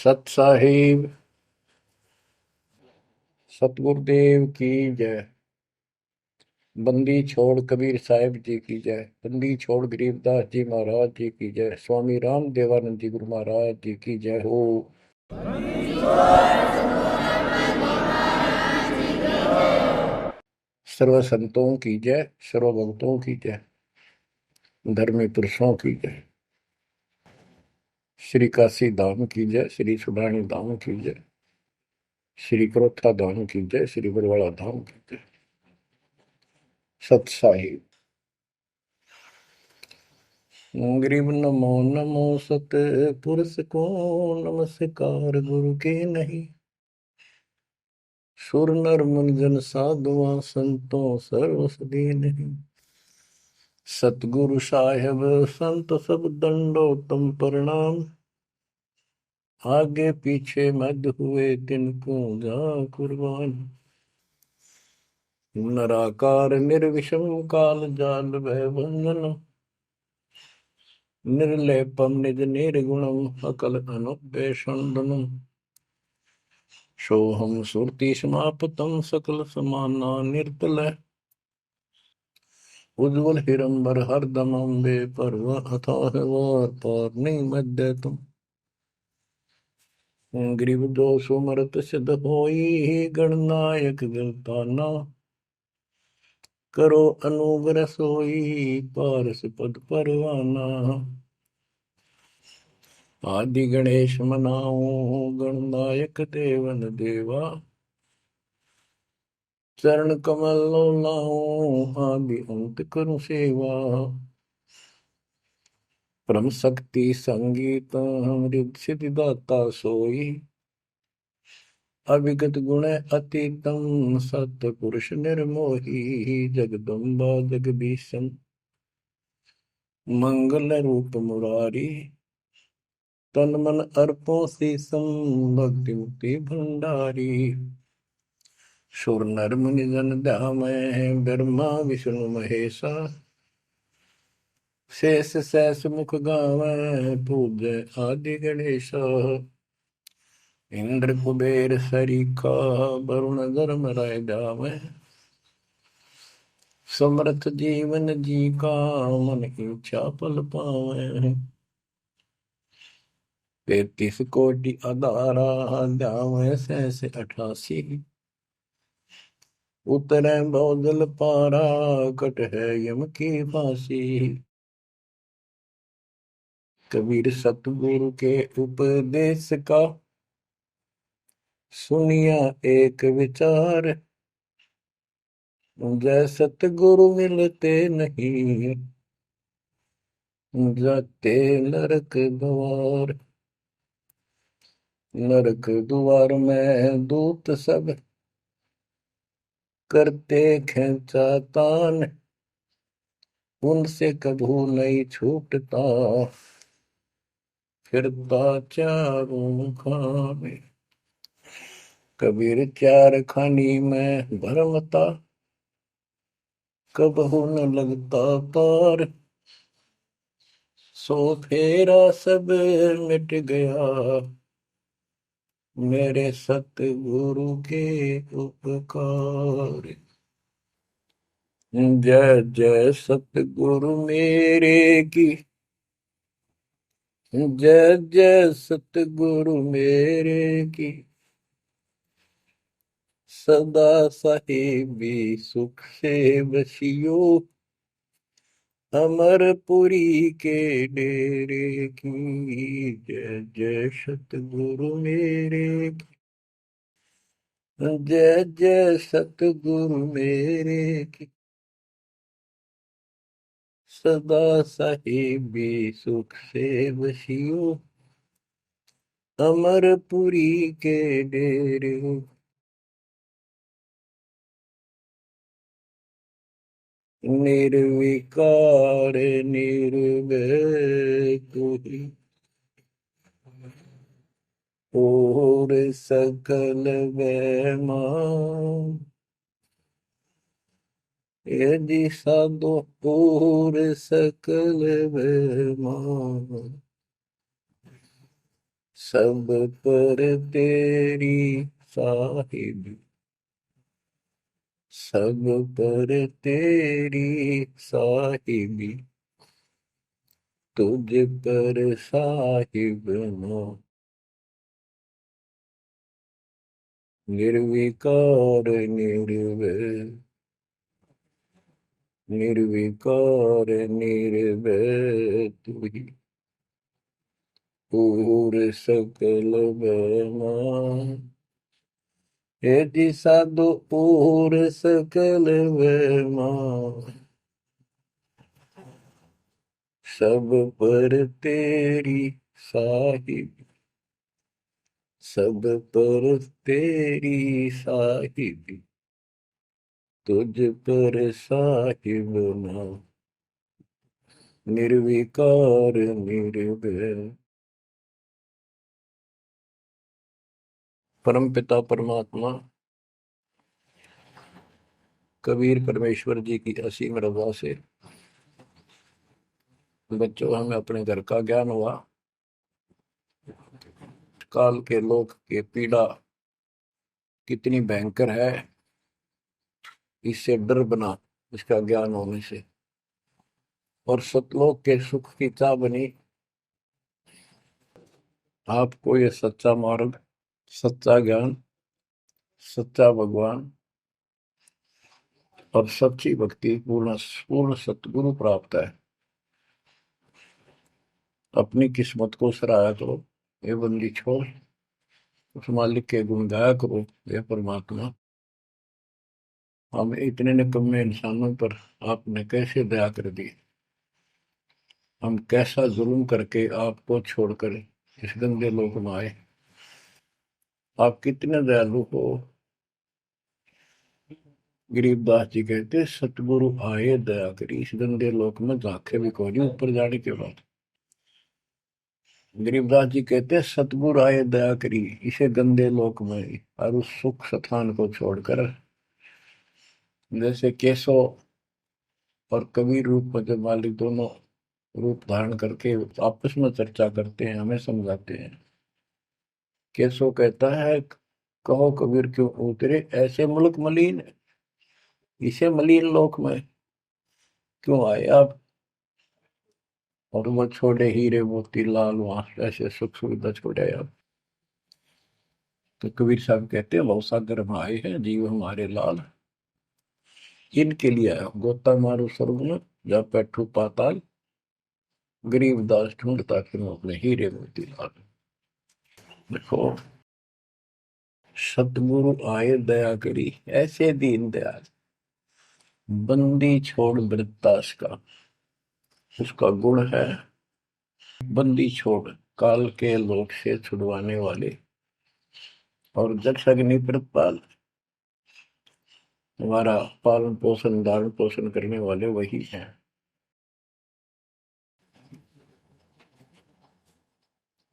सत साहिब सतगुरुदेव की जय। बंदी छोड़ कबीर साहिब जी की जय। बंदी छोड़ गरीबदास जी महाराज जी की जय। स्वामी राम देवानंद जी गुरु महाराज जी की जय हो। सर्व संतों की जय, सर्व भक्तों की जय, धर्मी पुरुषों की जय। श्री काशी धाम की जय, श्री सुडानी धाम की जय, श्री क्रोथा धाम की जय, श्री बरवाड़ा धाम की जय। सत साहिब गरीब नमो नमो सत पुरुष को नमस्कार गुरु के नहीं। सुर नर मुनिजन साधुआ संतों सर्वस नहीं। सतगुरु साहेब संत सब दंडो तुम प्रणाम। आगे पीछे मध्य हुए तिनको जा कुर्बान। नराकार निर्विषम काल जाल भय बंधन। निर्लेपम निज निर्गुणम अकल अनुपेषण। सोहम सुरति समापतम सकल समाना निर्तल। उज्ज्वल हिरंबर हरदम अम्बे पर्व अथाह वार पार नहीं मध्य तुम। ग्रीव दोष मरत सिद्ध होई गणनायक गलताना। करो अनुग्रह सोई पारस पद परवाना। आदि गणेश मनाओ गणनायक देवन देवा। चरण कमल लाओ आदि अंत करूं सेवा। परम शक्ति संगीत अमृत सिद्धि दाता सोई। अविगत गुण अतीतम सत पुरुष निर्मोही। जगदम्बा जगदीशन मंगल रूप मुरारी। तन मन अर्पो शीसम भक्ति मुक्ति भंडारी। सुर नर मुनि जन ध्यामय ब्रह्मा विष्णु महेशा। शेष सहस मुख गावै पूज्य आदि गणेशा। इंद्र कुबेर सरीखा वरुण धर्म राय जावै। समर्थ जीवन जी का मन इच्छा पल पावै। 33 कोटि अदारा जावै सहस 88। उतरै बहुजल पारा कट है यम की फांसी। कबीर सतगुरु के उपदेश का सुनिया एक विचार। जय सतगुरु मिलते नहीं जाते नरक द्वार। नरक द्वार में दूत सब करते खेचातान। उनसे कभू नहीं छूटता फिरता चारों खाने। कबीर चार खानी में भरमता कबहू न लगता पार। सो फेरा सब मिट गया मेरे सतगुरु के उपकार। जय जय सतगुरु मेरे की। जय जय सतगुरु मेरे की। सदा साहिबी सुख से बसियो। अमरपुरी के डेरे की। जय जय सतगुरु मेरे की। जय जय सतगुरु मेरे की। सदा साहिबी सुख से बसियो। अमरपुरी के डेरे। निर्विकार निर्भय तू ही और सकल वैमा। यदि साधो और सकल वैमा। सब पर तेरी साहिबी, सब पर तेरी साहिबी, तुझ पर साहिब ना, निर्विकार निर्भय, निर्विकार निर्भय तू ही, पूर सकल बना, यदि साधु पूर सकल बना, सब पर तेरी साहिब, सब पर तेरी साहिबी, तुझ पर साहिब ना, निर्विकार निर्भय। परम पिता परमात्मा कबीर परमेश्वर जी की असीम रजा से बच्चों हमें अपने घर का ज्ञान हुआ। काल के लोक के पीड़ा कितनी भयंकर है, इससे डर बना इसका ज्ञान होने से, और सतलोक के सुख की चाह बनी आपको ये सच्चा मार्ग, सच्चा ज्ञान, सच्चा भगवान और सच्ची भक्ति पूर्ण पूर्ण सतगुरु प्राप्त है। अपनी किस्मत को सराहा करो, ये बंदी छोड़, उस मालिक के गुण गाया करो। ये परमात्मा, हम इतने निकम्मे इंसानों पर आपने कैसे दया कर दी, हम कैसा जुल्म करके आपको छोड़कर इस गंदे लोक में आए। आप कितने दयालु हो। गरीबदास जी कहते सतगुरु आए दया करी, इस गंदे लोक में झांके भी कोई नहीं ऊपर जाने के बाद। गरीबदास जी कहते सतगुरु आए दया करी इसे गंदे लोक में, और उस सुख स्थान को छोड़कर, जैसे केशव और कबीर रूप में जब मालिक दोनों रूप धारण करके आपस में चर्चा करते हैं, हमें समझाते हैं। केशव कहता है कहो कबीर क्यों उतरे ऐसे मुल्क मलिन, इसे मलिन लोक में क्यों आए आप, और वो छोड़े हीरे मोती लाल वहां ऐसे सुख सुविधा छोड़े आप। तो कबीर साहब कहते हैं भवसागर में आए हैं जीव हमारे लाल, इनके लिए आया गोता मारो स्वर्ग में जा बैठू पाताल, गरीब दास ढूंढता फिर अपने हीरे मोती लाल। देखो सतगुरु आए दया करी ऐसे दीन दयाल, बंदी छोड़ वृत्तास का उसका गुण है। बंदी छोड़ काल के लोक से छुड़वाने वाले, और जक्ष अग्नि प्रतपाल हमारा पालन पोषण धारण पोषण करने वाले वही हैं।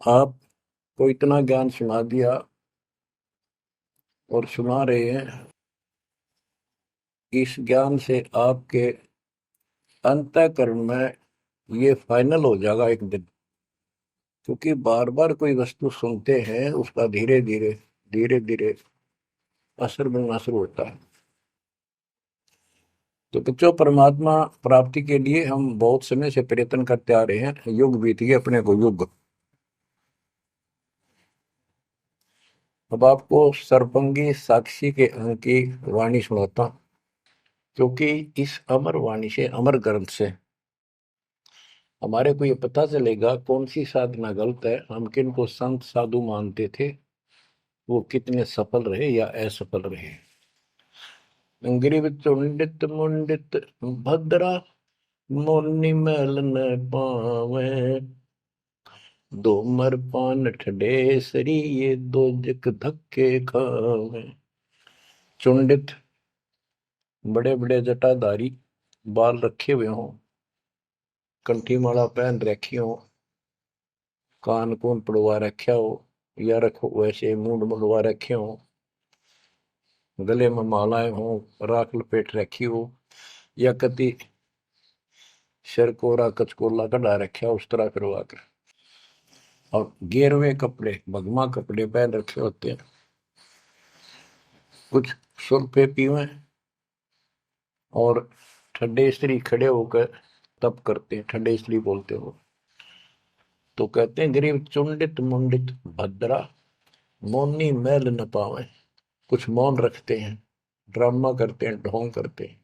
आपको इतना ज्ञान सुना दिया और सुना रहे हैं, इस ज्ञान से आपके अंतःकरण में ये फाइनल हो जाएगा एक दिन, क्योंकि बार बार कोई वस्तु सुनते हैं उसका धीरे धीरे धीरे धीरे असर बनना शुरू होता है। तो बच्चों परमात्मा प्राप्ति के लिए हम बहुत समय से प्रयत्न करते आ रहे हैं, युग बीत गए अपने को युग। अब आपको सर्वंगी साक्षी के अंक की वाणी सुनाता हूं, क्योंकि इस अमर वाणी से अमर ग्रंथ से हमारे को ये पता चलेगा कौन सी साधना गलत है, हम किन को संत साधु मानते थे, वो कितने सफल रहे या असफल रहे। ग्रीव चुंडित मुंडित भद्रा, मुनि मैल न पावे, दो मर पान ठडे सरी ये दो जक धक्के खावे। चुंडित बड़े बड़े जटाधारी, बाल रखे हुए हों, कंठी माला पहन रखी हो, कान कून पड़वा रखा हो, या रखो वैसे मूंड मुंडवा रखे हो, गले में मालाएं हो, राख लपेट रखी हो, या कति सिर कोरा कचकोला कढ़ा रखा उस तरह करवा कर और गेरुए कपड़े भगवा कपड़े पहन रखे होते हैं, कुछ सुर्फे पीवे और ठंडे स्त्री खड़े होकर तप करते हैं, ठंडे स्त्री बोलते हो। तो कहते हैं गरीब चुंडित मुंडित भद्रा मौनी मैल न पावे। कुछ मौन रखते हैं, ड्रामा करते हैं, ढोंग करते हैं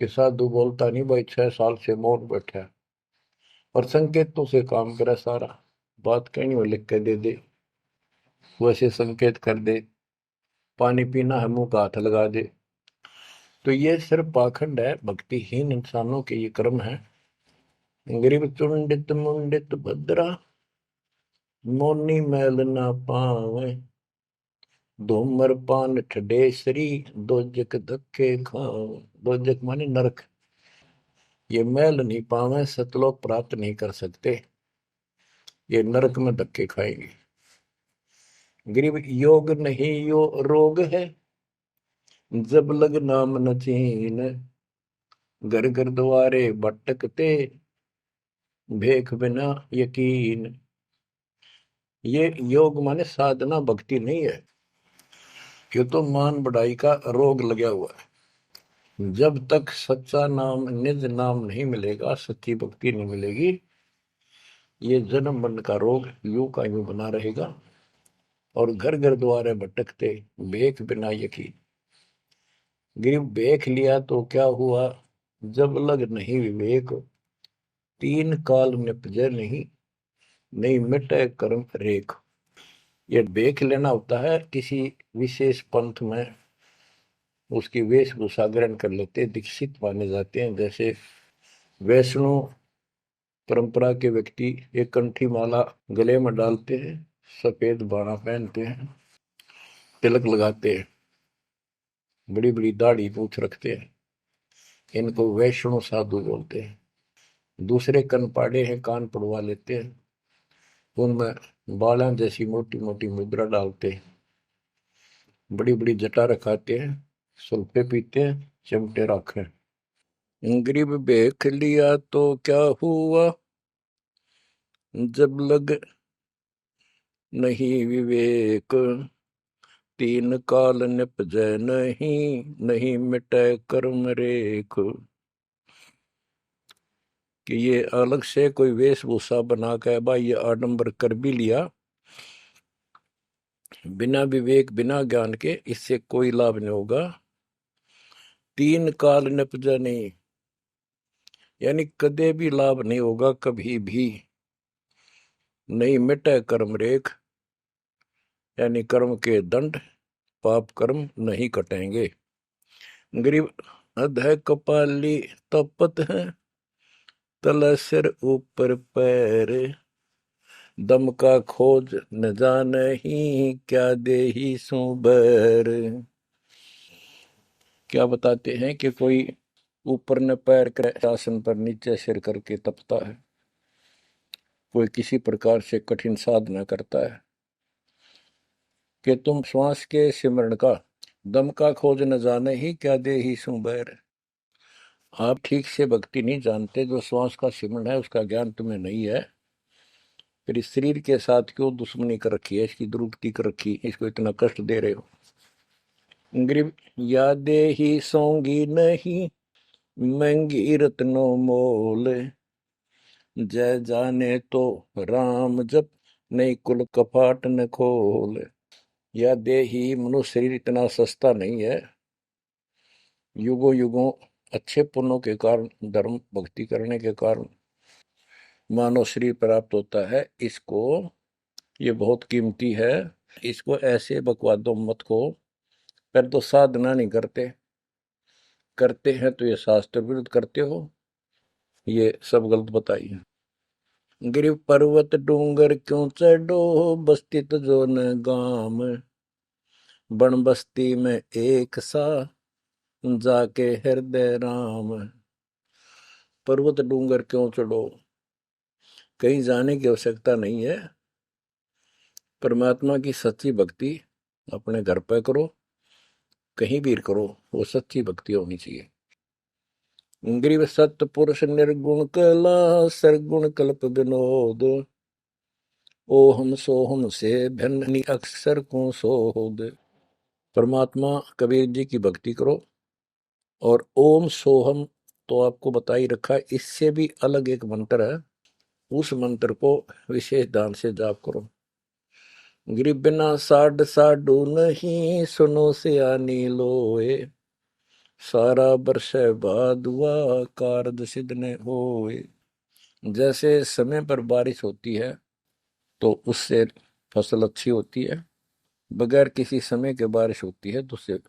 कि साधु बोलता नहीं भाई, 6 साल से मौन बैठा है, और संकेतों से काम करे सारा, बात कहनी हो लिख के दे दे, वैसे संकेत कर दे, पानी पीना है मुंह का हाथ लगा दे। तो ये सिर्फ पाखंड है, भक्तिहीन इंसानों के ये कर्म है। गरीब चुंडित मुंडित भद्रा मौनी मैल ना पावे, धूमर पान ठडेसरी दोजक धक्के खावे। दोजक माने नरक। ये मैल नहीं पावे, सतलोक प्राप्त नहीं कर सकते, ये नरक में धक्के खाएंगे। गरीब योग नहीं यो रोग है, जब लग नाम न चीन, घर घर द्वारे भटकते भेख बिना यकीन। ये योग माने साधना भक्ति नहीं है, ये तो मान बढ़ाई का रोग लगा हुआ है। जब तक सच्चा नाम निज नाम नहीं मिलेगा, सच्ची भक्ति नहीं मिलेगी, ये जन्म मरण का रोग यूं का यूं बना रहेगा। और घर घर द्वारे भटकते भेख बिना यकीन। गिर भेख लिया तो क्या हुआ, जब लग नहीं विवेक, तीन काल निपजे नहीं, नहीं मिटे कर्म रेख। ये भेख लेना होता है किसी विशेष पंथ में, उसकी वेशभूषा ग्रहण कर लेते, दीक्षित माने जाते हैं। जैसे वैष्णो परंपरा के व्यक्ति एक कंठी माला गले में डालते हैं, सफेद बाणा पहनते हैं, तिलक लगाते हैं, बड़ी बड़ी दाढ़ी पूछ रखते हैं, इनको वैष्णो साधु बोलते हैं। दूसरे कनपाड़े हैं, कान पड़वा लेते हैं, उनमें बाला जैसी मोटी मोटी मुद्रा डालते हैं, बड़ी बड़ी जटा रखाते हैं, सुल्फे पीते हैं, चिमटे रखे। गरीब भेख लिया तो क्या हुआ, जब लग नहीं विवेक, तीन काल निपजै नहीं, नहीं मिटे कर्म रेख। कि ये अलग से कोई वेशभूषा बना के भाई ये आडंबर कर भी लिया, बिना विवेक बिना ज्ञान के इससे कोई लाभ नहीं होगा। तीन काल निपजा नहीं, यानी कदे भी लाभ नहीं होगा, कभी भी नहीं मिटे कर्म रेख, यानी कर्म के दंड पाप कर्म नहीं कटेंगे। गरीब अध कपाली तपत है, तल सिर ऊपर पैर, दम का खोज न जाने ही, क्या देही सो बैर। क्या बताते हैं कि कोई ऊपर न पैर कर आसन पर नीचे सिर करके तपता है, कोई किसी प्रकार से कठिन साधना करता है, कि तुम श्वास के सिमरण का दम का खोज न जाने ही, क्या दे ही सु बैर। आप ठीक से भक्ति नहीं जानते, जो श्वास का सिमरण है उसका ज्ञान तुम्हें नहीं है, फिर इस शरीर के साथ क्यों दुश्मनी कर रखी है, इसकी दुरुक्ति कर रखी, इसको इतना कष्ट दे रहे हो। गरीब यादे ही सोंगी नहीं, महंगी रत्नो मोल, जय जाने तो राम जप, नहीं कुल कपाट न खोल। या दे ही मनुष्य शरीर इतना सस्ता नहीं है, युगों युगों अच्छे पुण्यों के कारण, धर्म भक्ति करने के कारण मानव शरीर प्राप्त होता है। इसको ये बहुत कीमती है, इसको ऐसे बकवादों मत को। पर तो साधना नहीं करते, करते हैं तो ये शास्त्र विरुद्ध करते हो, ये सब गलत बताइए। गिर पर्वत डूंगर क्यों चढ़ो, बस्ती तो जो न गाम, बन बस्ती में एक सा, जाके हृदय राम। पर्वत डूंगर क्यों चढ़ो, कहीं जाने की आवश्यकता नहीं है। परमात्मा की सच्ची भक्ति अपने घर पे करो, कहीं भी करो, वो सच्ची भक्ति होनी चाहिए। ग्रीव सत्य पुरुष निर्गुण कला, सरगुण कल्प विनोद, ओहम सोहम से भिन्न अक्सर को सोहद। परमात्मा कबीर जी की भक्ति करो। और ओम सोहम तो आपको बता ही रखा है, इससे भी अलग एक मंत्र है, उस मंत्र को विशेष ध्यान से जाप करो। गिरि बिना साड साडू नहीं, सुनो से आनी लोए, सारा बरस बादुआ कारज सिद्ध न होए। जैसे समय पर बारिश होती है तो उससे फसल अच्छी होती है, बगैर किसी समय के बारिश होती है तो उससे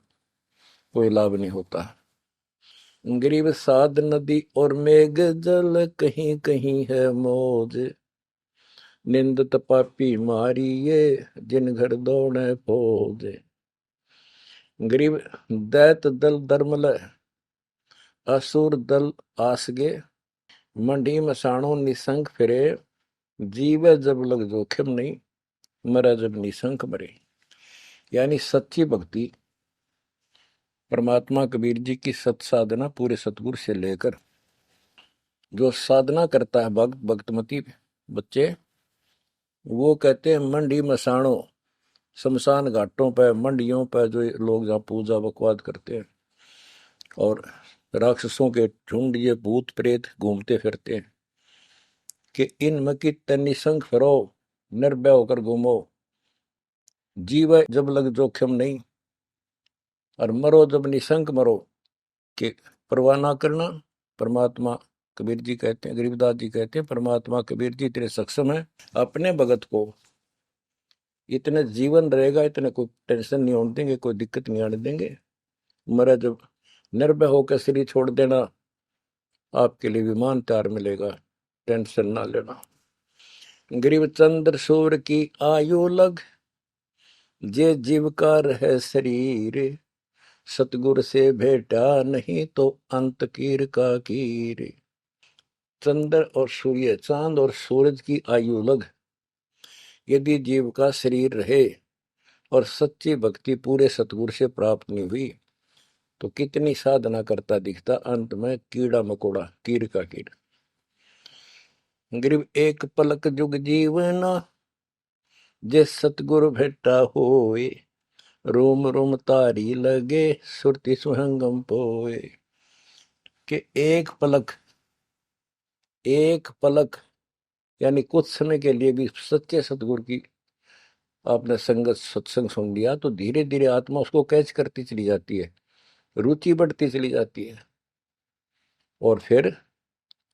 कोई लाभ नहीं होता। गरीब साध नदी और मेघ जल, कहीं कहीं है मौज, निंदत पापी मारी ये, जिन घर दौड़े फौज। गरीब दैत दल दरमल, असुर दल आसगे, मंडी मसाणों निसंग फिरे, जीव जब लग जोखिम नहीं, मरा जब निसंक मरे। यानी सच्ची भक्ति, परमात्मा कबीर जी की सत साधना पूरे सतगुरु से लेकर जो साधना करता है भक्त भक्तमती बच्चे, वो कहते हैं मंडी मसाणों, शमशान घाटों पर मंडियों पर जो लोग जहाँ पूजा बकवाद करते हैं और राक्षसों के झुंड ये भूत प्रेत घूमते फिरते हैं कि इन मकी निसंग फिरो, निर्भय होकर घूमो, जीव जब लग जोखिम नहीं और मरो जब निसंक मरो, कि परवाह ना करना। परमात्मा कबीर जी कहते हैं, गरीबदास जी कहते हैं, परमात्मा कबीर जी इतने सक्षम है, अपने भगत को इतने जीवन रहेगा, इतने कोई टेंशन नहीं होने देंगे, कोई दिक्कत नहीं आने देंगे। मरा जब निर्भय होकर शरीर छोड़ देना, आपके लिए विमान तैयार मिलेगा, टेंशन ना लेना। गरीब चंद्र सूर्य की आयु लग, जे जीवकार है शरीर, सतगुर से भेटा नहीं तो अंत कीर का कीर। चंद्र और सूर्य, चांद और सूरज की आयु लग, यदि जीव का शरीर रहे और सच्ची भक्ति पूरे सतगुरु से प्राप्त नहीं हुई तो कितनी साधना करता दिखता, अंत में कीड़ा मकोड़ा, कीर का कीड़ा। गरीब एक पलक जुग जीवना, जे सतगुरु भेटा होए, रोम रोम तारी लगे, सुरति सुहंगम पोए। कि एक पलक यानी कुछ समय के लिए भी सच्चे सतगुरु की आपने संगत सत्संग सुन लिया तो धीरे धीरे आत्मा उसको कैच करती चली जाती है, रुचि बढ़ती चली जाती है और फिर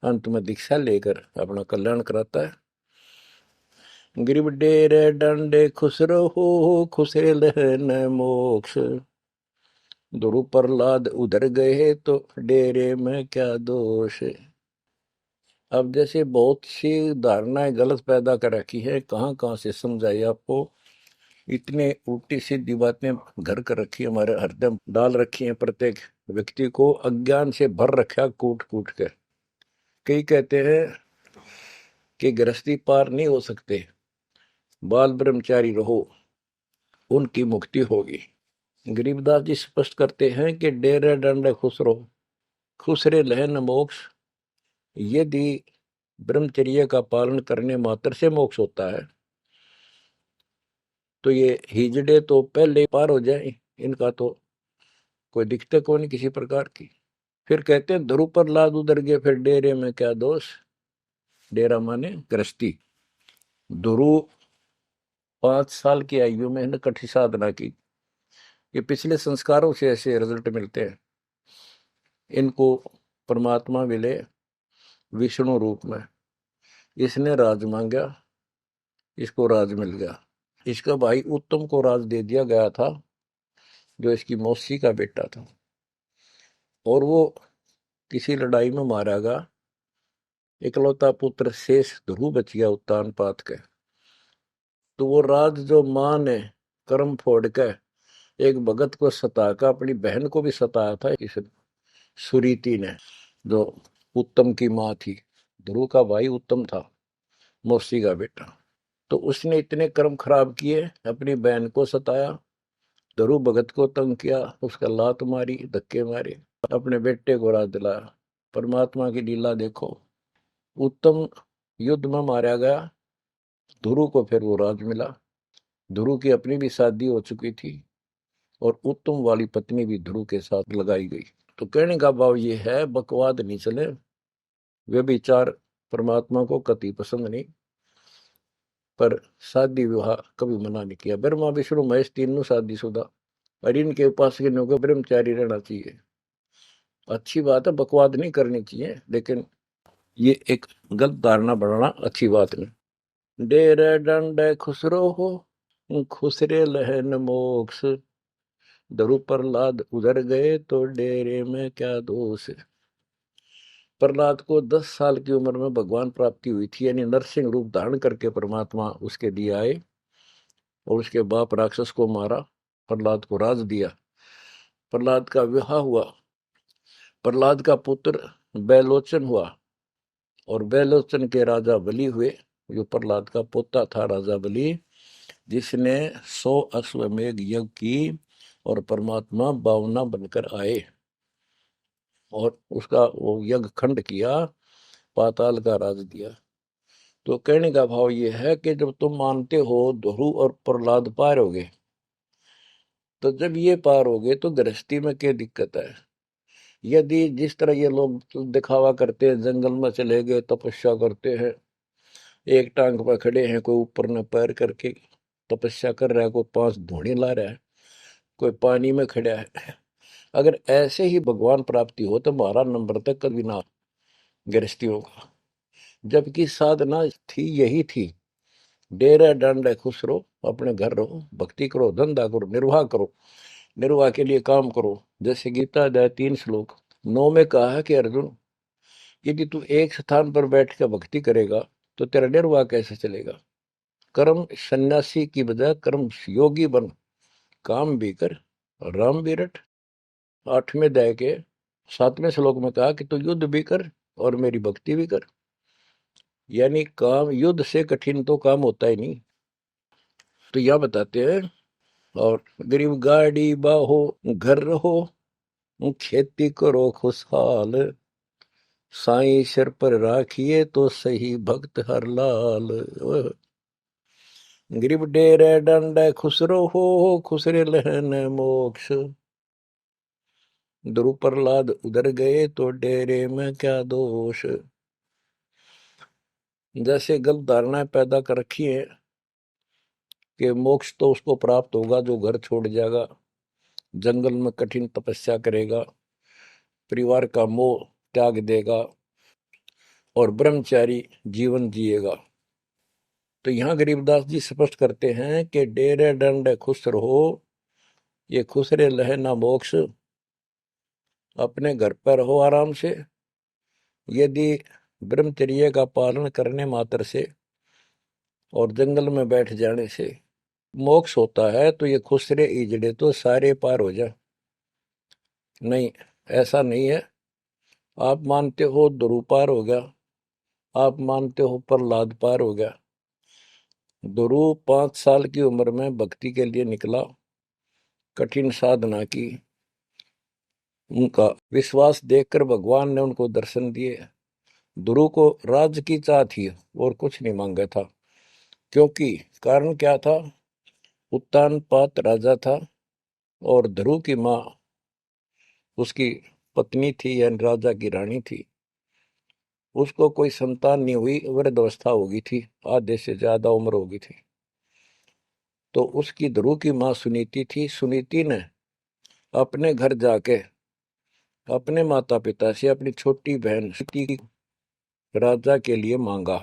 अंत में दीक्षा लेकर अपना कल्याण कराता है। गिरिब डेरे डंडे खुश रहो, खुशे लहन मोक्ष, ध्रुव प्रहलाद उधर गए तो डेरे में क्या दोष। अब जैसे बहुत सी धारणाएं गलत पैदा कर रखी है, कहाँ कहाँ से समझाई आपको, इतने उल्टी सीधी बातें घर कर रखी है, हमारे हृदय में डाल रखी है, प्रत्येक व्यक्ति को अज्ञान से भर रखा कूट कूट कर। कई कहते हैं कि गृहस्थी पार नहीं हो सकते, बाल ब्रह्मचारी रहो उनकी मुक्ति होगी। गरीबदास जी स्पष्ट करते हैं कि डेरे डंडे खुश रहो, खुश रे लहन मोक्ष। यदि ब्रह्मचर्य का पालन करने मात्र से मोक्ष होता है तो ये हिजड़े तो पहले पार हो जाए, इनका तो कोई दिक्कत को नहीं किसी प्रकार की। फिर कहते हैं ध्रुव पर लाद उधर गए, फिर डेरे में क्या दोष। डेरा माने गृहस्थी। ध्रुव 5 साल की आयु में ने कठी साधना की, ये पिछले संस्कारों से ऐसे रिजल्ट मिलते हैं। इनको परमात्मा मिले विष्णु रूप में, इसने राज मांगा, इसको राज मिल गया। इसका भाई उत्तम को राज दे दिया गया था, जो इसकी मौसी का बेटा था, और वो किसी लड़ाई में मारा गया। इकलौता पुत्र शेष ध्रुव बच गया उत्तान पात के। तो वो राज जो मां ने कर्म फोड़ के एक भगत को सताकर अपनी बहन को भी सताया था, इस सुरीति ने, जो उत्तम की मां थी। ध्रुव का भाई उत्तम था, मौसी का बेटा। तो उसने इतने कर्म खराब किए, अपनी बहन को सताया, ध्रुव भगत को तंग किया, उसका लात मारी, धक्के मारे, अपने बेटे को राज दिलाया। परमात्मा की लीला देखो, उत्तम युद्ध में मारा गया ध्रुव को फिर वो राज मिला। ध्रुव की अपनी भी शादी हो चुकी थी और उत्तम वाली पत्नी भी ध्रुव के साथ लगाई गई। तो कहने का भाव ये है, बकवाद नहीं चले, वे विचार परमात्मा को कति पसंद नहीं। पर शादी विवाह कभी मना नहीं किया। ब्रह्मा विष्णु महेश तीनों शादीशुदा, और इनके उपासकों को ब्रह्मचारी रहना चाहिए। अच्छी बात है, बकवाद नहीं करनी चाहिए, लेकिन ये एक गलत धारणा बनाना अच्छी बात नहीं। डेरे डंडे खुसरो हो, खुसरे लहन मोक्ष, दरु प्रहलाद उधर गए तो डेरे में क्या दोष। प्रहलाद को 10 साल की उम्र में भगवान प्राप्ति हुई थी, यानी नरसिंह रूप धारण करके परमात्मा उसके लिए आए और उसके बाप राक्षस को मारा, प्रहलाद को राज दिया। प्रहलाद का विवाह हुआ, प्रहलाद का पुत्र बैलोचन हुआ और बैलोचन के राजा बलि हुए। जो प्रहलाद का पोता था राजा बलि, जिसने 100 अश्वमेघ यज्ञ की और परमात्मा बावना बनकर आए और उसका वो यज्ञ खंड किया, पाताल का राज दिया। तो कहने का भाव ये है कि जब तुम मानते हो ध्रुव और प्रहलाद पार हो गए, तो जब ये पार हो गए तो गृहस्थी में क्या दिक्कत है। यदि जिस तरह ये लोग दिखावा करते हैं, जंगल में चले गए तपस्या करते हैं, एक टांग पर खड़े हैं, कोई ऊपर न पैर करके तपस्या कर रहा है, कोई 5 धूणी ला रहा है, कोई पानी में खड़ा है, अगर ऐसे ही भगवान प्राप्ति हो तो 12 नंबर तक कभी ना गृहस्थियों का। जबकि साधना थी यही थी, डेरा डंडे खुश रहो, अपने घर रहो, भक्ति करो, धंधा करो, निर्वाह करो, निर्वाह के लिए काम करो। जैसे गीता अध्याय 3 श्लोक 9 में कहा है कि अर्जुन, यदि तू एक स्थान पर बैठ कर भक्ति करेगा तो तेरा निर्वाह कैसे चलेगा। कर्म सन्यासी की बजाय कर्म योगी बन, काम भी कर, राम भी रट। 8वें अध्याय के 7वें श्लोक में कहा कि तू युद्ध भी कर और मेरी भक्ति भी कर। यानी काम, युद्ध से कठिन तो काम होता ही नहीं। तो यह बताते हैं, और गरीब गाड़ी बाहो, घर रहो, खेती करो खुशहाल, साईं सिर पर राखिए तो सही भक्त हर लाल। गरीब डेरे डंडे खुसरो हो, खुसरे लहन मोक्ष, ध्रुव प्रहलाद उधर गए तो डेरे में क्या दोष। जैसे गलत धारणाएं पैदा कर रखी है कि मोक्ष तो उसको प्राप्त होगा जो घर छोड़ जाएगा, जंगल में कठिन तपस्या करेगा, परिवार का मोह त्याग देगा और ब्रह्मचारी जीवन जिएगा। तो यहाँ गरीबदास जी स्पष्ट करते हैं कि डेरे डंडे खुश रहो, ये खुसरे लहे ना मोक्ष, अपने घर पर रहो आराम से। यदि ब्रह्मचर्य का पालन करने मात्र से और जंगल में बैठ जाने से मोक्ष होता है, तो ये खुसरे इजड़े तो सारे पार हो जा। नहीं, ऐसा नहीं है। आप मानते हो ध्रुव पार हो गया, आप मानते हो प्रहलाद पार हो गया। ध्रुव 5 साल की उम्र में भक्ति के लिए निकला, कठिन साधना की, उनका विश्वास देखकर भगवान ने उनको दर्शन दिए। ध्रुव को राज्य की चाह थी और कुछ नहीं मांगा था, क्योंकि कारण क्या था, उत्तानपाद राजा था और ध्रुव की माँ उसकी पत्नी थी, यानी राजा की रानी थी। उसको कोई संतान नहीं हुई, वृद्धावस्था हो गई थी, आधे से ज्यादा उम्र हो गई थी। तो उसकी ध्रुव की माँ सुनीति थी। सुनीति ने अपने घर जाके अपने माता पिता से अपनी छोटी बहन सुनीति राजा के लिए मांगा।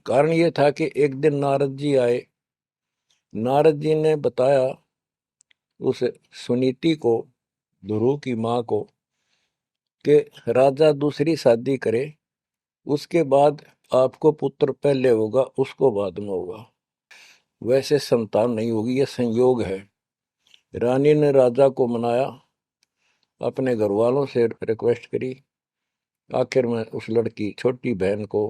कारण ये था कि एक दिन नारद जी आए, नारद जी ने बताया उस सुनीति को, ध्रुव की माँ को, कि राजा दूसरी शादी करे, उसके बाद आपको पुत्र पहले होगा, उसको बाद में होगा, वैसे संतान नहीं होगी, यह संयोग है। रानी ने राजा को मनाया, अपने घर वालों से रिक्वेस्ट करी, आखिर में उस लड़की छोटी बहन को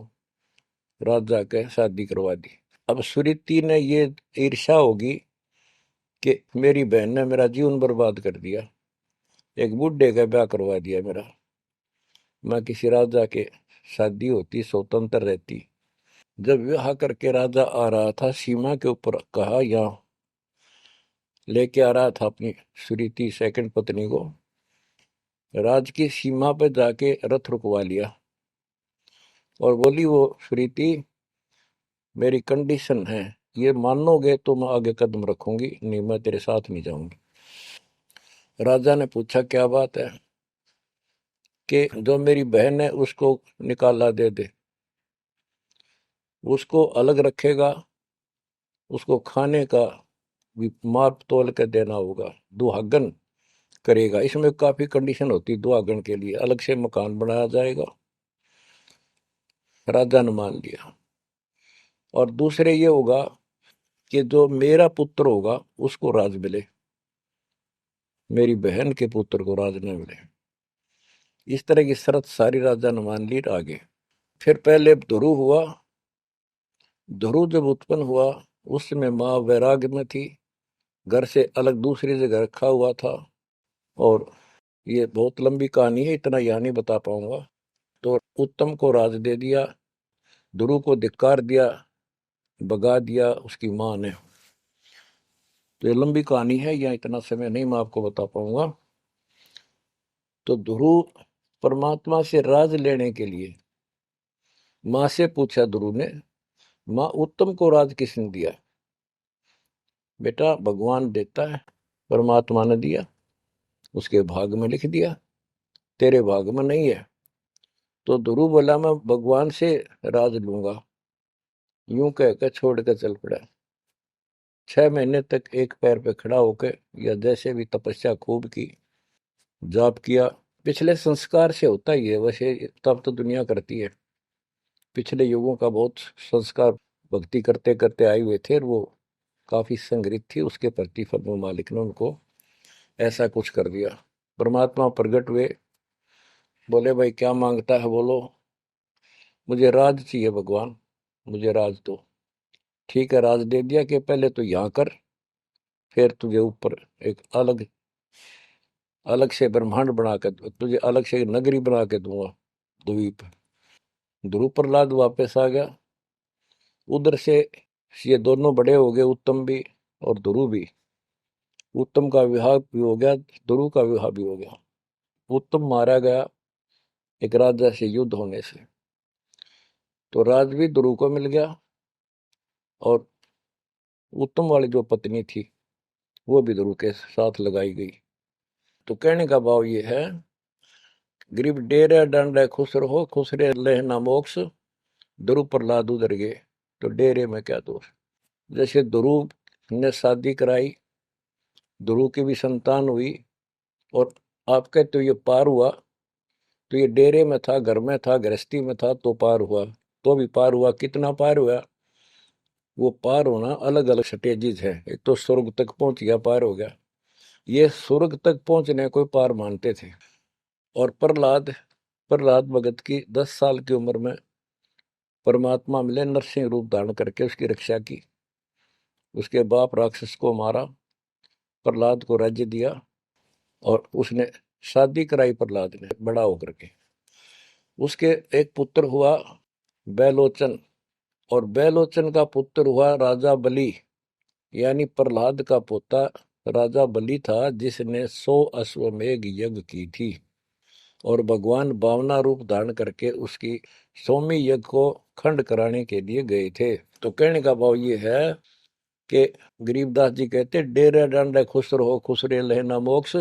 राजा के शादी करवा दी। अब सुरीति ने ये ईर्ष्या होगी कि मेरी बहन ने मेरा जीवन बर्बाद कर दिया, एक बूढ़े का ब्याह करवा दिया मेरा, मैं किसी राजा के शादी होती, स्वतंत्र रहती। जब विवाह करके राजा आ रहा था सीमा के ऊपर, कहा यहाँ लेके आ रहा था अपनी सुरीति सेकंड पत्नी को, राज की सीमा पे जाके रथ रुकवा लिया और बोली, वो सुरीति मेरी कंडीशन है, ये मानोगे तो मैं आगे कदम रखूंगी, नहीं मैं तेरे साथ नहीं जाऊंगी। राजा ने पूछा क्या बात है, कि जो मेरी बहन है उसको निकाला दे दे, उसको अलग रखेगा, उसको खाने का भी माप तोल के देना होगा, दुहागन करेगा। इसमें काफी कंडीशन होती है, दुहागन के लिए अलग से मकान बनाया जाएगा। राजा ने मान लिया। और दूसरे ये होगा कि जो मेरा पुत्र होगा उसको राज मिले, मेरी बहन के पुत्र को राज न मिले। इस तरह की शर्त सारी राजा ने मान ली। आगे फिर पहले ध्रुव हुआ। ध्रुव जब उत्पन्न हुआ उस समय माँ वैराग्य में थी, घर से अलग दूसरी जगह रखा हुआ था। और ये बहुत लंबी कहानी है, इतना यहाँ नहीं बता पाऊंगा। तो उत्तम को राज दे दिया, ध्रुव को धिक्कार दिया, भगा दिया उसकी माँ ने। तो ये लंबी कहानी है, यहाँ इतना समय नहीं मैं आपको बता पाऊंगा। तो ध्रुव परमात्मा से राज लेने के लिए माँ से पूछा ध्रुव ने, माँ उत्तम को राज किसने दिया? बेटा भगवान देता है, परमात्मा ने दिया, उसके भाग में लिख दिया, तेरे भाग में नहीं है। तो ध्रुव बोला मैं भगवान से राज लूंगा। यूं कहकर छोड़ कर चल पड़ा। 6 महीने तक एक पैर पे खड़ा होकर, या जैसे भी तपस्या खूब की, जाप किया। पिछले संस्कार से होता ही है वैसे, तब तो दुनिया करती है। पिछले युगों का बहुत संस्कार भक्ति करते करते आए हुए थे, और वो काफी संग्रहित थी, उसके प्रतिफल में मालिक ने उनको ऐसा कुछ कर दिया। परमात्मा प्रकट हुए, बोले भाई क्या मांगता है बोलो। मुझे राज चाहिए भगवान, मुझे राज दो। ठीक है, राज दे दिया कि पहले तो यहाँ कर, फिर तुझे ऊपर एक अलग अलग से ब्रह्मांड बना के, तुझे अलग से नगरी बना के दूंगा, द्वीप। ध्रुव प्रहलाद वापस आ गया उधर से। ये दोनों बड़े हो गए, उत्तम भी और ध्रुव भी। उत्तम का विवाह भी हो गया, ध्रुव का विवाह भी हो गया। उत्तम मारा गया एक राजा से युद्ध होने से, तो राज भी ध्रुव को मिल गया, और उत्तम वाली जो पत्नी थी वो भी ध्रुव के साथ लगाई गई। तो कहने का भाव ये है, गरीब डेरे डंडे खुश रहो, खुश रे लेना मोक्ष, ध्रुव प्रहलाद उधर गए, तो डेरे में क्या दोष। जैसे ध्रुव ने शादी कराई, ध्रुव की भी संतान हुई, और आपके तो ये पार हुआ, तो ये डेरे में था, घर में था, गृहस्थी में था, तो पार हुआ। तो भी पार हुआ, कितना पार हुआ? वो पार होना अलग अलग स्टेजेस है। एक तो स्वर्ग तक पहुंच गया, पार हो गया। ये स्वर्ग तक पहुंचने को पार मानते थे। और प्रहलाद प्रहलाद भगत की 10 साल की उम्र में परमात्मा मिले, नरसिंह रूप धारण करके उसकी रक्षा की। उसके बाप राक्षस को मारा, प्रहलाद को राज्य दिया, और उसने शादी कराई प्रहलाद ने बड़ा होकर के। उसके एक पुत्र हुआ बैलोचन, और बैलोचन का पुत्र हुआ राजा बलि, यानी प्रहलाद का पोता राजा बलि था, जिसने 100 अश्वमेघ यज्ञ की थी। और भगवान बावना रूप धारण करके उसकी 100वीं यज्ञ को खंड कराने के लिए गए थे। तो कहने का भाव ये है कि गरीबदास जी कहते, डेरे डांडे खुश रहो, खुश रे लेना मोक्ष,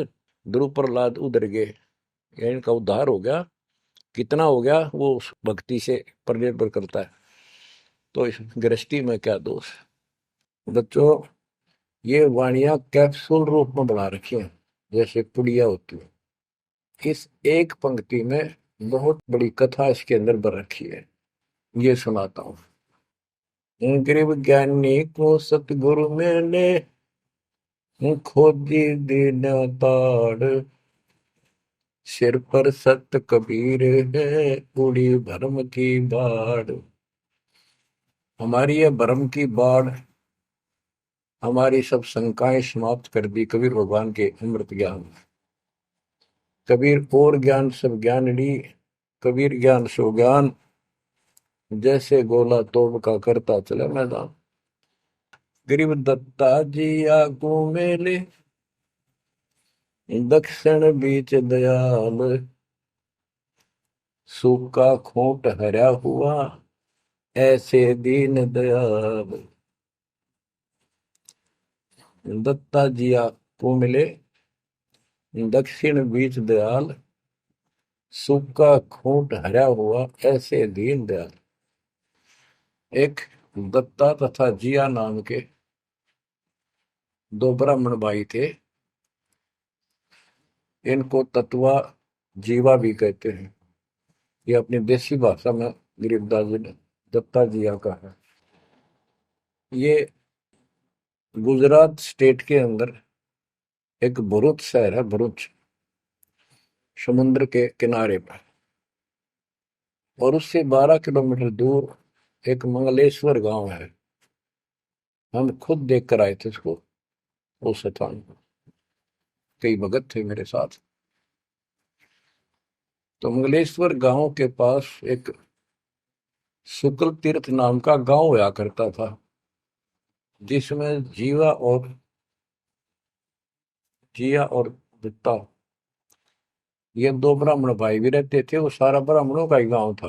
ध्रुव प्रहलाद उधर गए। इनका उद्धार हो गया। कितना हो गया वो उस भक्ति से पर निर्भर करता है। तो इस गृहस्थी में क्या दोष। बच्चों, ये वाणियां कैप्सूल रूप में बना रखी हैं, जैसे पुड़िया होती है। इस एक पंक्ति में बहुत बड़ी कथा इसके अंदर भर रखी है। ये सुनाता हूँ। गरीब ज्ञानी को सतगुरु मिले, खोजी दीन ताड़, सिर पर सत कबीर है, उड़ी भरम की बाढ़। हमारी यह भरम की बाढ़, हमारी सब शंकाएं समाप्त कर दी कबीर भगवान के अमृत ज्ञान। कबीर और ज्ञान सब ज्ञान ली, कबीर ज्ञान सो ज्ञान, जैसे गोला तोड़ का करता चले मैदान। गरीब दत्ता जी आगू मेले, दक्षिण बीच दयाल, सूखा खूंट हरा हुआ, ऐसे दीन दयाल। दत्ता जी आगू मिले, दक्षिण बीच दयाल, सूखा खूंट हरा हुआ, ऐसे दीन दयाल। एक दत्ता तथा जिया नाम के दो ब्राह्मण भाई थे। इनको तत्वा जीवा भी कहते हैं। ये अपनी देसी भाषा में गरीबदास जी ने दत्ता जिया का है। ये गुजरात स्टेट के अंदर एक भरूच शहर है, भरूच, समुद्र के किनारे पर। और उससे 12 किलोमीटर दूर एक मंगलेश्वर गांव है। हम खुद देख कर आए थे उसको, उस स्थान को। कई भगत थे मेरे साथ। तो मंगलेश्वर गांव के पास एक शुक्ल तीर्थ नाम का गांव हुआ करता था, जिसमें जिया और दत्ता, ये दो ब्राह्मण भाई भी रहते थे। वो सारा ब्राह्मणों का ही गांव था।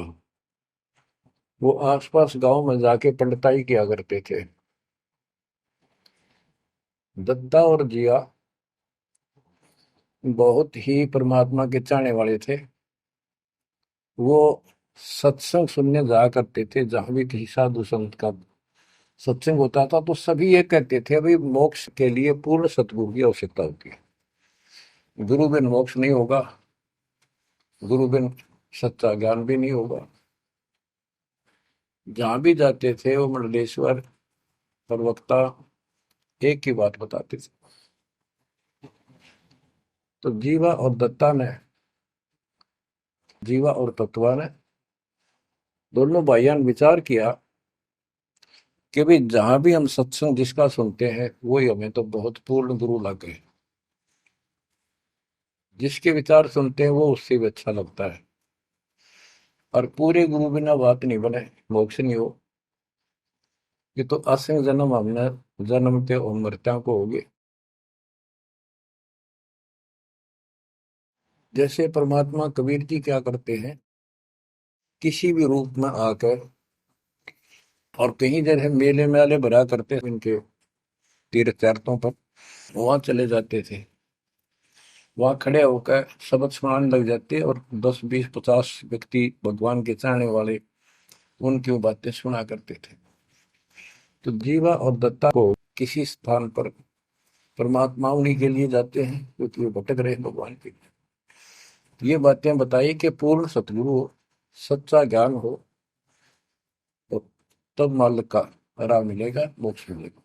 वो आसपास गांव में जाके पंडिताई किया करते थे। दत्ता और जिया बहुत ही परमात्मा के चाहने वाले थे। वो सत्संग सुनने जाया करते थे। जहां भी किसी साधु संत का सत्संग होता था तो सभी ये कहते थे अभी मोक्ष के लिए पूर्ण सतगुरु की आवश्यकता होती है। गुरु बिन मोक्ष नहीं होगा, गुरु बिन सच्चा ज्ञान भी नहीं होगा। जहां भी जाते थे वो मंडलेश्वर प्रवक्ता एक ही बात बताते थे। तो जीवा और तत्वा ने दोनों भाइयों ने विचार किया कि भाई जहां भी हम सत्संग जिसका सुनते हैं वही हमें तो बहुत पूर्ण गुरु लगे। जिसके विचार सुनते हैं वो उससे भी अच्छा लगता है। और पूरे गुरु बिना बात नहीं बने, मोक्ष नहीं हो। ये तो असंग जन्म हमने जन्मते और मरत्या को होगे। जैसे परमात्मा कबीर जी क्या करते हैं, किसी भी रूप में आकर और कहीं जगह मेले मेले भरा करते हैं इनके तीर्थ तीर्थों पर, वहां चले जाते थे। वहां खड़े होकर शब्द सुनाने लग जाते और 10 20 50 व्यक्ति भगवान के चाहने वाले उनकी बातें सुना करते थे। तो जीवा और दत्ता को किसी स्थान पर परमात्मा उन्हीं के लिए जाते हैं क्योंकि वो भटक रहे हैं भगवान के। ये बातें बताई कि पूर्ण सतगुरु हो, सच्चा ज्ञान हो, तो तब मालिक का राह मिलेगा, मोक्ष मिलेगा।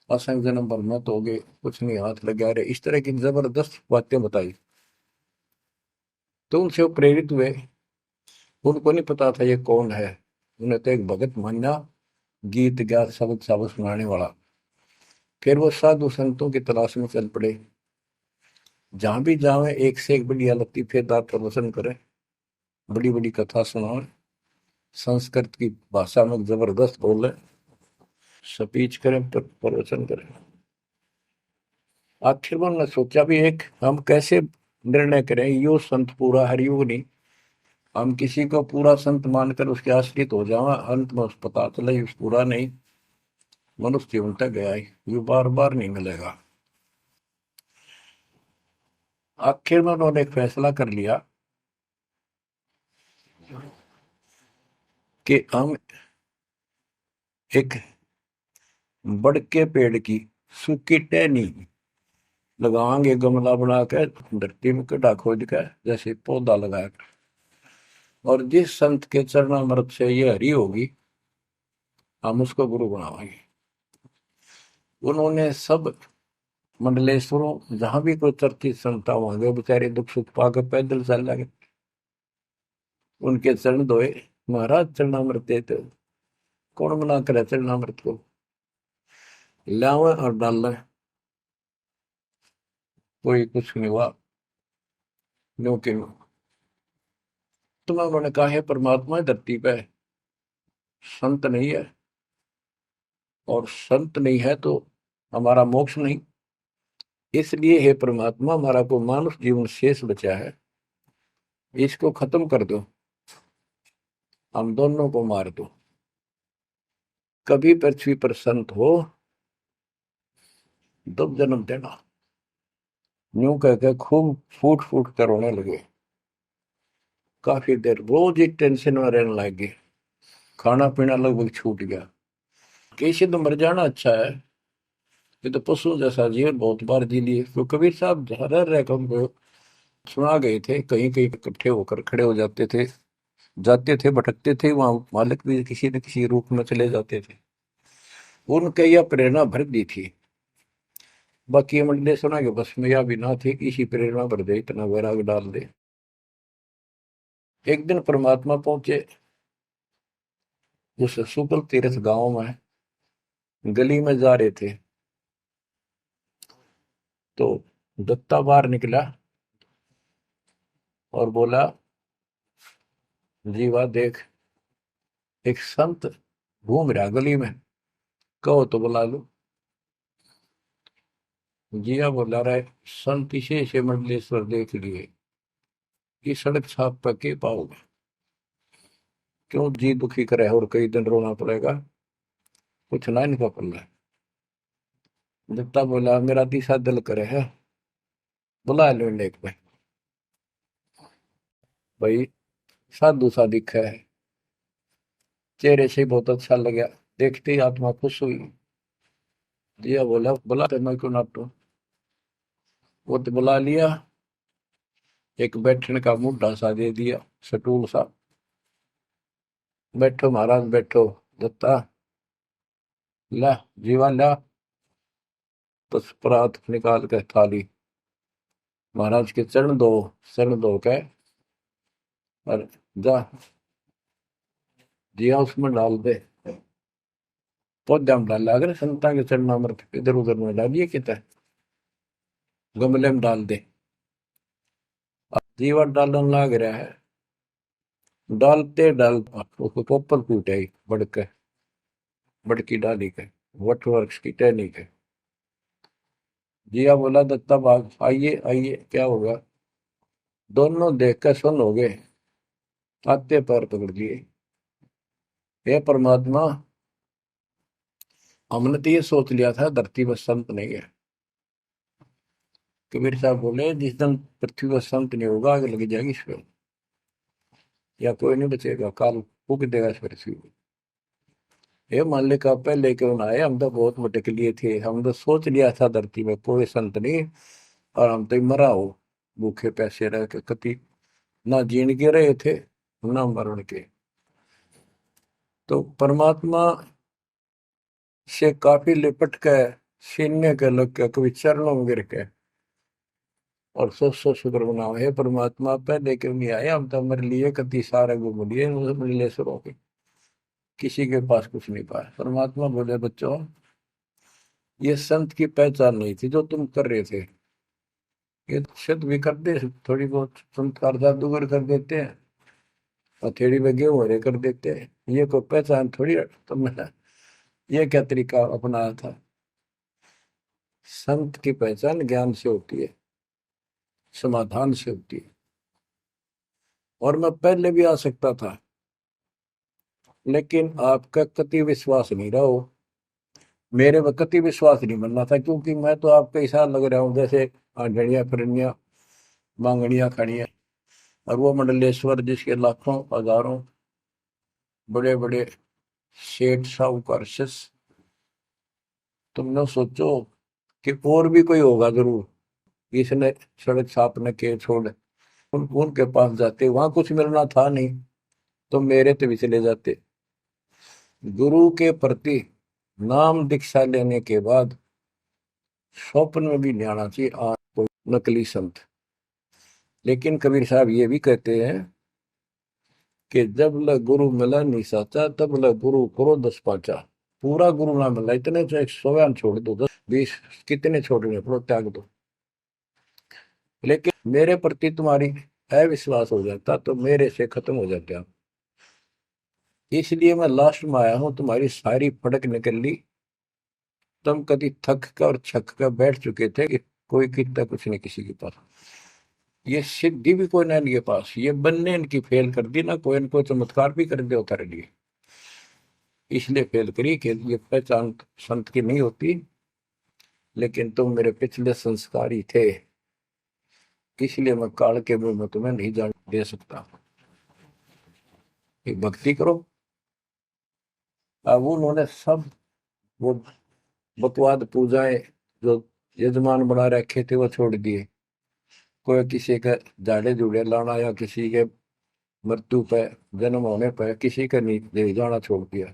असंग जन्म पर मत होगे, कुछ नहीं हाथ लगा रहे, इस तरह की जबरदस्त बातें बताई। तो उनसे वो प्रेरित हुए। उनको नहीं पता था ये कौन है। उन्हें तो एक भगत मान्या, गीत गा शब्द शब्द सुनाने वाला। फिर वो साधु संतों की तलाश में चल पड़े। जहां भी जावे एक से एक बढ़िया लतीफेदार प्रवचन करे, बड़ी बड़ी कथा सुनाए, संस्कृत की भाषा में जबरदस्त बोले, स्पीच करें, प्रवचन करें। आखिर में उन्होंने सोचा भी एक हम कैसे निर्णय करें, यो संत पूरा हरियो नहीं। हम किसी को पूरा संत मानकर उसके आश्रित हो जावा, अंत में उस पता चला ये पूरा नहीं, मनुष्य जीवन तक गया ही, ये बार बार नहीं मिलेगा। आखिर में उन्होंने एक फैसला कर लिया कि हम एक बड़ के पेड़ की सूखी टहनी लगाएंगे, गमला बना के धरती में गड्ढा खोद के जैसे पौधा लगाया। और जिस संत के चरणामृत से ये हरी होगी, हम उसको गुरु बनाएंगे। उन्होंने सब मंडलेश्वरों जहां भी कोई चर्चित संत होंगे, बेचारे दुख सुख पाकर पैदल चल लगे, उनके चरण धोए। महाराज चरणामृत देते, कौन मना करे चरणामृत को, लावे और डाल, कोई कुछ नहीं हुआ। क्योंकि तुम्हें उन्होंने कहा है परमात्मा धरती पे संत नहीं है, और संत नहीं है तो हमारा मोक्ष नहीं। इसलिए हे परमात्मा, हमारा को मानुष जीवन शेष बचा है, इसको खत्म कर दो, हम दोनों को मार दो। कभी पृथ्वी पर संत हो तब जन्म देना। यूं कहकर खूब फूट फूट कर रोने लगे। काफी देर रोज ही टेंशन में रहने लगे, खाना पीना लगभग छूट गया। कैसे तो मर जाना अच्छा है, ये तो पशु जैसा जीवन बहुत बार जी लिए। तो कबीर साहब रह रह कर हमको सुना गए थे, कहीं कहीं इकट्ठे होकर खड़े हो जाते थे, भटकते थे, वहां मालिक भी किसी न किसी रूप में चले जाते थे। उनके यह प्रेरणा भर दी थी। बाकी मंडले सुना के बस में यह भी ना थी कि इसी प्रेरणा भर दे, इतना वैराग डाल दे। एक दिन परमात्मा पहुंचे उस सुकल तीर्थ गांव में, गली में जा रहे थे तो दत्ता बाहर निकला और बोला, जीवा देख, एक संत घूम रहा गली में, कहो तो बुला लो। जिया बोला रहा है, संत इसे से मंडलेश्वर देख लिए, ये सड़क छाप पर के पाओगे, क्यों जी दुखी करे और कई दिन रोना पड़ेगा, कुछ ना इनका पल्ला। दत्ता बोला, मेरा तीसरा दिल करे है, बुला लो इन्हें एक भाई। भाई साधु सा दिखा है, चेहरे से बहुत अच्छा लगा, देखते ही आत्मा खुश हुई। जिया बोला, बुला तो मैं क्यों नाटू। वो तो बुला लिया, एक बैठने का मुड्ढा सा दे दिया, सटूल सा। बैठो महाराज बैठो। दत्ता, ला जीवा ला, बस परात निकाल के थाली महाराज के चरण दो के, और जा जिया उसमें डाल दे। पौधा में डाल, अगर संता के चरण अमृत इधर उधर में डालिए कितना, गमले में डाल दे। अब जीवा डालने लग रहा है, डालते डालते उसको पोपल फूट आई बड़के, बड़की डाली के, वट वृक्ष की टहनी के। जिया बोला, दत्ता बाग आइए आइए, क्या होगा। दोनों देख कर सुन हो गए, आते पैर पकड़ लिए। हे परमात्मा, हमने तो ये सोच लिया था धरती पर संत नहीं है। कबीर साहब बोले, जिस दिन पृथ्वी पर संत नहीं होगा आग लग जाएगी इस पर, या कोई नहीं बचेगा, काल फूक देगा इस पृथ्वी को। ये मान का पहले क्यों ना आए, हम तो बहुत भटक लिए थे, हम तो सोच लिया था धरती में कोई संत नहीं, और हम तो मरा हो भूखे पैसे रह के, कति ना जीण के रहे थे ना मरण के। तो परमात्मा से काफी लिपट के, सीने के लग के, कभी चरणों में गिर के, और सौ शुक्र मनाओ, हे परमात्मा पहले क्यों नहीं आए, हम तो हमारे लिए कति सारे घूम लिए मंडलेश्वरों के, किसी के पास कुछ नहीं पाया। परमात्मा बोले, बच्चों ये संत की पहचान नहीं थी जो तुम कर रहे थे, ये सिद्ध भी कर दे थोड़ी बहुत, चमत्कार जादूगर कर देते हैं, हथेड़ी में गेहूं हरे कर देते हैं, ये कोई पहचान थोड़ी तुमने ये क्या तरीका अपनाया था। संत की पहचान ज्ञान से होती है, समाधान से होती है। और मैं पहले भी आ सकता था, लेकिन आपका कति विश्वास नहीं रहा हो, मेरे में कति विश्वास नहीं बनना था, क्योंकि मैं तो आपके हिसाब लग रहा हूँ जैसे आंधड़िया फिरनिया मांगड़िया खड़िया, और वो मंडलेश्वर जिसके लाखों हजारों बड़े बड़े सेठ साहूकार शिष्य। तुमने सोचो कि और भी कोई होगा जरूर, इसने सड़क छापने के छोड़ उनके पास जाते, वहां कुछ मिलना था नहीं तो मेरे तो भी चले जाते। गुरु के प्रति नाम दीक्षा लेने के बाद स्वप्न में भी नहीं आना चाहिए आज कोई नकली संत। लेकिन कबीर साहब ये भी कहते हैं कि जब ल गुरु मिला नहीं साचा, तब ल गुरु करो दस पाचा। पूरा गुरु ना मिला, इतने चाहे 100 छोड़ दो, 10 20 कितने छोड़ने पड़ो, त्याग दो, लेकिन मेरे प्रति तुम्हारी अविश्वास हो जाता तो मेरे से खत्म हो जाते आप। इसलिए मैं लास्ट में आया हूं, तुम्हारी सारी फड़क निकल ली। तुम कभी थक कर और छक कर बैठ चुके थे कि कोई कितना कुछ नहीं किसी के पास। ये सिद्धि भी कोई ना इनके पास, ये बनने इनकी फेल कर दी ना, कोई इनको चमत्कार भी कर दे उतारे लिए। इसलिए फेल करी कि ये पहचान संत की नहीं होती। लेकिन तुम मेरे पिछले संस्कारी थे, इसलिए मैं काल के मुंह में तुम्हें नहीं जान दे सकता। एक भक्ति करो। अब उन्होंने सब वो बकवाद पूजाएं जो यजमान बना रखे थे वो छोड़ दिए। कोई किसी का झाड़े झूड़े लाना या किसी के मृत्यु पे, जन्म होने पर किसी का नहीं ले जाना छोड़ दिया।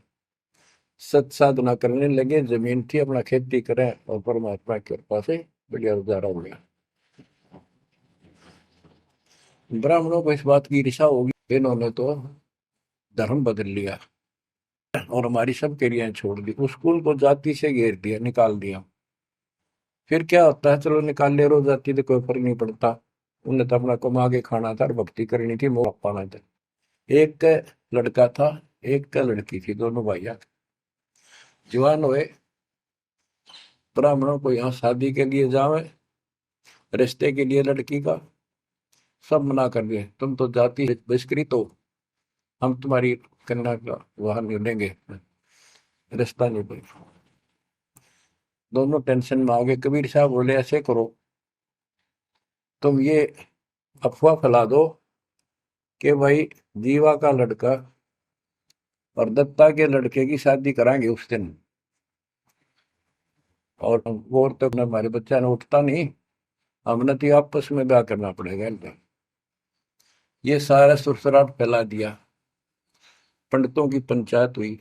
सत साधना करने लगे, जमीन थी अपना खेती करें और परमात्मा की कृपा से बढ़िया गुजारा हो गया। ब्राह्मणों को इस बात की ईर्षा होगी, इन्होंने तो धर्म बदल लिया और हमारी सब क्रियाएं छोड़ दी, स्कूल को जाति से घेर दिया, निकाल दिया। फिर क्या होता है, चलो निकाल ले, रो जाति तो कोई फर्क नहीं पड़ता। उन्हें तो अपना कमा के खाना था और भक्ति करनी थी, मोह पाना था। एक का लड़का था, एक का लड़की थी, दोनों भैया जवान हुए। ब्राह्मणों को यहाँ शादी के लिए जावे, रिश्ते के लिए लड़की का सब मना कर दिए, तुम तो जाति बहिष्कृत हो, हम तुम्हारी कन्या का वहां नहीं लेंगे, रिश्ता नहीं बनेगा। दोनों टेंशन में आ गए। कबीर साहब बोले ऐसे करो, तुम ये अफवाह फैला दो कि भाई जीवा का लड़का और दत्ता के लड़के की शादी कराएंगे उस दिन, और वो तो हमारे बच्चा ने उठता नहीं, हमने तो आपस में ब्याह करना पड़ेगा इनका। ये सारा सुरसराट फैला दिया। पंडितों की पंचायत हुई।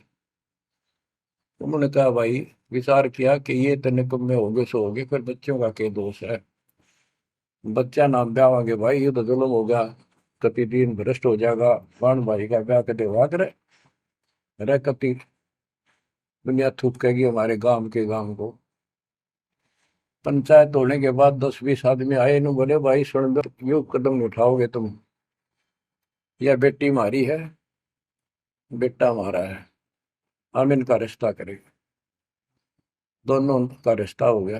उन्होंने कहा भाई, विचार किया कि ये तो निकम्मे में होंगे सो होंगे, फिर बच्चों का क्या दोष है। बच्चा नाम ब्याह भाई, ये तो जुल्म होगा, कति दिन भ्रष्ट हो जाएगा। बाण भाई का ब्याह कदे हुआ करे, अरे कति दुनिया थूकेगी हमारे गांव को। पंचायत होने के बाद 10-20 आदमी आए, इन्होंने बोले भाई सुन दो, यो कदम नहीं उठाओगे तुम, यह बेटी हमारी है, बेटा हमारा है, हम इनका रिश्ता करेंगे। दोनों का रिश्ता हो गया।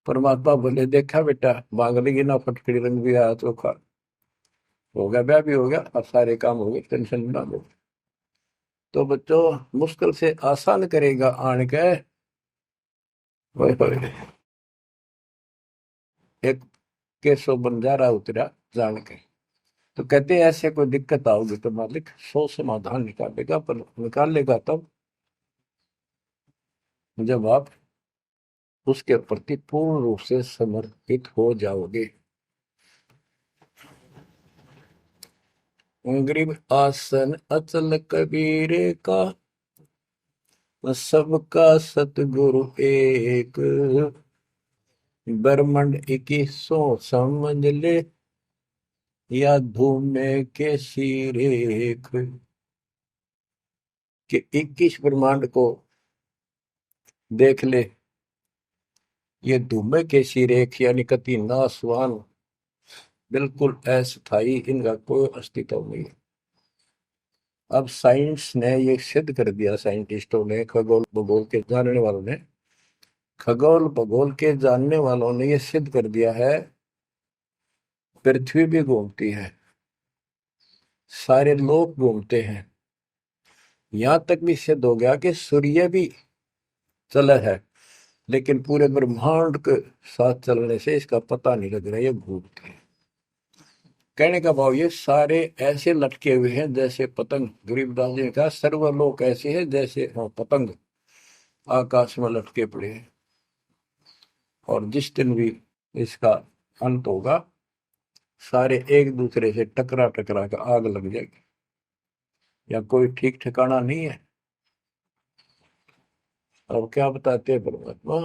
परमात्मा बोले देखा बेटा, मांग लेगी ना फटकड़ी रंग भी आया तो खा हो गया, ब्याह भी हो गया, अब सारे काम हो गए, टेंशन ना लो। तो बच्चों मुश्किल से आसान करेगा आन के, ओए होए, एक केसो बंजारा उतरा जान के। तो कहते हैं ऐसे कोई दिक्कत आओगी तो मालिक 100 समाधान निकालेगा, पर निकालेगा तब जब आप उसके प्रति पूर्ण रूप से समर्पित हो जाओगे। गरीब आसन अचल कबीरे का, सबका सतगुरु एक, ब्रह्मंड 2100 समझ ले, या धूमे के सिरेख। कि 21 ब्रह्मांड को देख ले, ये धूमे के सिरेख यानी कति नासवान, बिल्कुल अस्थाई, इनका कोई अस्तित्व नहीं। अब साइंस ने ये सिद्ध कर दिया, साइंटिस्टों ने, खगोल भूगोल के जानने वालों ने, खगोल भूगोल के जानने वालों ने ये सिद्ध कर दिया है, पृथ्वी भी घूमती है, सारे लोग घूमते हैं। यहां तक भी सिद्ध हो गया कि सूर्य भी चला है, लेकिन पूरे ब्रह्मांड के साथ चलने से इसका पता नहीं लग रहा, ये घूमते हैं। कहने का भाव ये सारे ऐसे लटके हुए हैं जैसे पतंग। गरीबदास जी ने कहा सर्वलोक ऐसे है जैसे पतंग आकाश में लटके पड़े हैं, और जिस दिन भी इसका अंत होगा, सारे एक दूसरे से टकरा टकरा कर आग लग जाएगी, या कोई ठीक ठिकाना नहीं है। और क्या बताते हैं परमात्मा,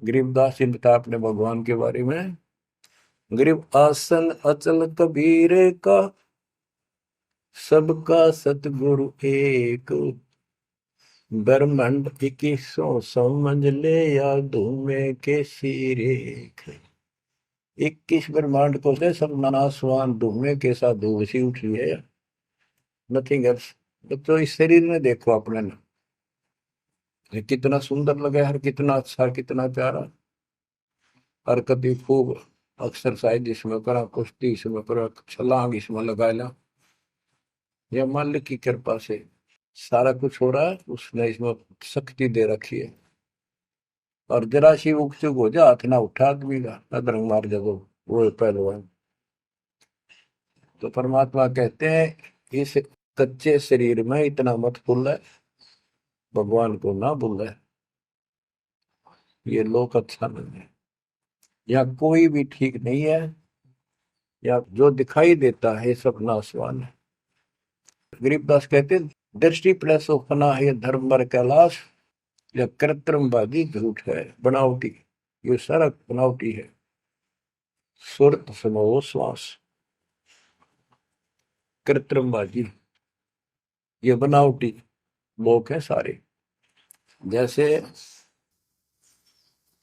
गरीबदास जी बता अपने भगवान के बारे में, गरीब आसन अचल कबीर का, सबका सतगुरु एक, ब्रह्मंड 2100 समझ ले, या धूमे के सिरेख। 21 ब्रह्मांड को से सब नासवान धूमे के साथ धूसी उठ रही है। Nothing else. तो इस शरीर में देखो अपने ना, ये कितना सुंदर लगे, हर कितना अच्छा, कितना प्यारा। हरकत खूब, एक्सरसाइज इसमें करा, कुश्ती इसमें करा, छलांग इसमें लगा ला। यह मालिक की कृपा से सारा कुछ हो रहा है, उसने इसमें शक्ति दे रखी है। और जरा सी उग चुक हो जा, हाथ ना उठा आदमी का, अदरंग मार जगो, वो है पहलवान। तो परमात्मा कहते हैं इस कच्चे शरीर में इतना मत भूल है, भगवान को ना भूल है। ये लोक अच्छा नहीं है, या कोई भी ठीक नहीं है, या जो दिखाई देता है सब नाशवान है। गरीबदास कहते हैं, दृष्टि प्लस फना है धर्म बर कैलाश, या कृत्रिमवादी झूठ है, बनावटी। ये सारा बनावटी है। सुरत समो श्वास, कृत्रिमवादी, ये बनावटी लोग हैं सारे। जैसे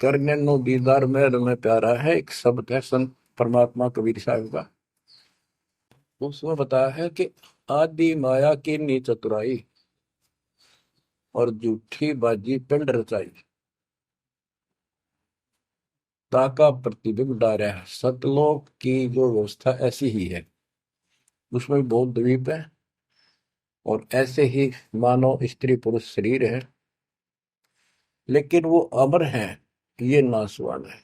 करने नो दीदार में प्यारा है, एक शब्द है संत परमात्मा कबीर साहब का। उसमें बताया है कि आदि माया की नी चतुराई, और झूठी बाजी पिंड रचाई, ताका प्रतिबिंब डारा है। सतलोक की जो व्यवस्था ऐसी ही है, उसमें भी बहुत द्वीप है, और ऐसे ही मानव स्त्री पुरुष शरीर है, लेकिन वो अमर है, ये नासवान है।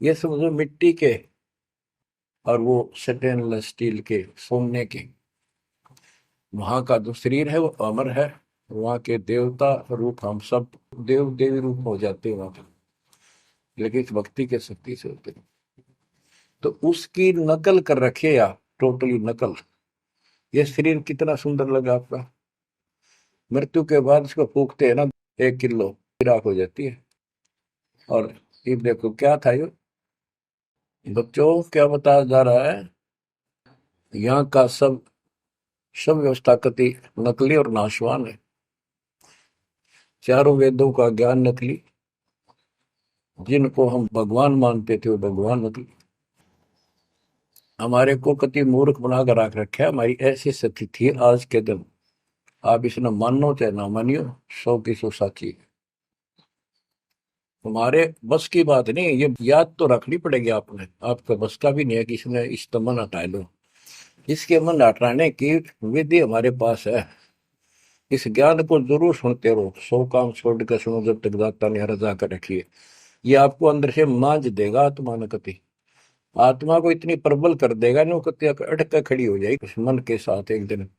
ये समझो मिट्टी के, और वो स्टेनलेस स्टील के, सोने के। वहां का जो शरीर है वो अमर है। वहां के देवता रूप हम सब देव देवी रूप हो जाते हैं वहां पर, लेकिन इस भक्ति के शक्ति से होते हैं। तो उसकी नकल कर रखे आप, टोटली नकल। ये शरीर कितना सुंदर लगा आपका, मृत्यु के बाद इसको फूकते हैं ना, 1 किलो राख हो जाती है। और ये देखो क्या था ये, बच्चों क्या बताया जा रहा है, यहाँ का सब सब व्यवस्था कति नकली और नाशवान है। चारों वेदों का ज्ञान नकली, जिनको हम भगवान मानते थे वो भगवान नकली। हमारे को कति मूर्ख बनाकर रख रखा है। हमारी ऐसी स्थिति थी आज के दिन, आप इसने मानो चाहे ना मानियो, 100 की 100 साची है। हमारे बस की बात नहीं, ये याद तो रखनी पड़ेगी आपने, आपका बस का भी नहीं है कि इसने इस मन हटा लो। इसके मन हटाने की विधि हमारे पास है। इस ज्ञान को जरूर सुनते रहो, 100 काम छोड़ कर सुनो, जब तक दाता ने रजा कर रखी है। ये आपको अंदर से मांझ देगा आत्मा न कति, आत्मा को इतनी प्रबल कर देगा ना, वो कति अटक कर खड़ी हो जाएगी उस मन के साथ एक दिन।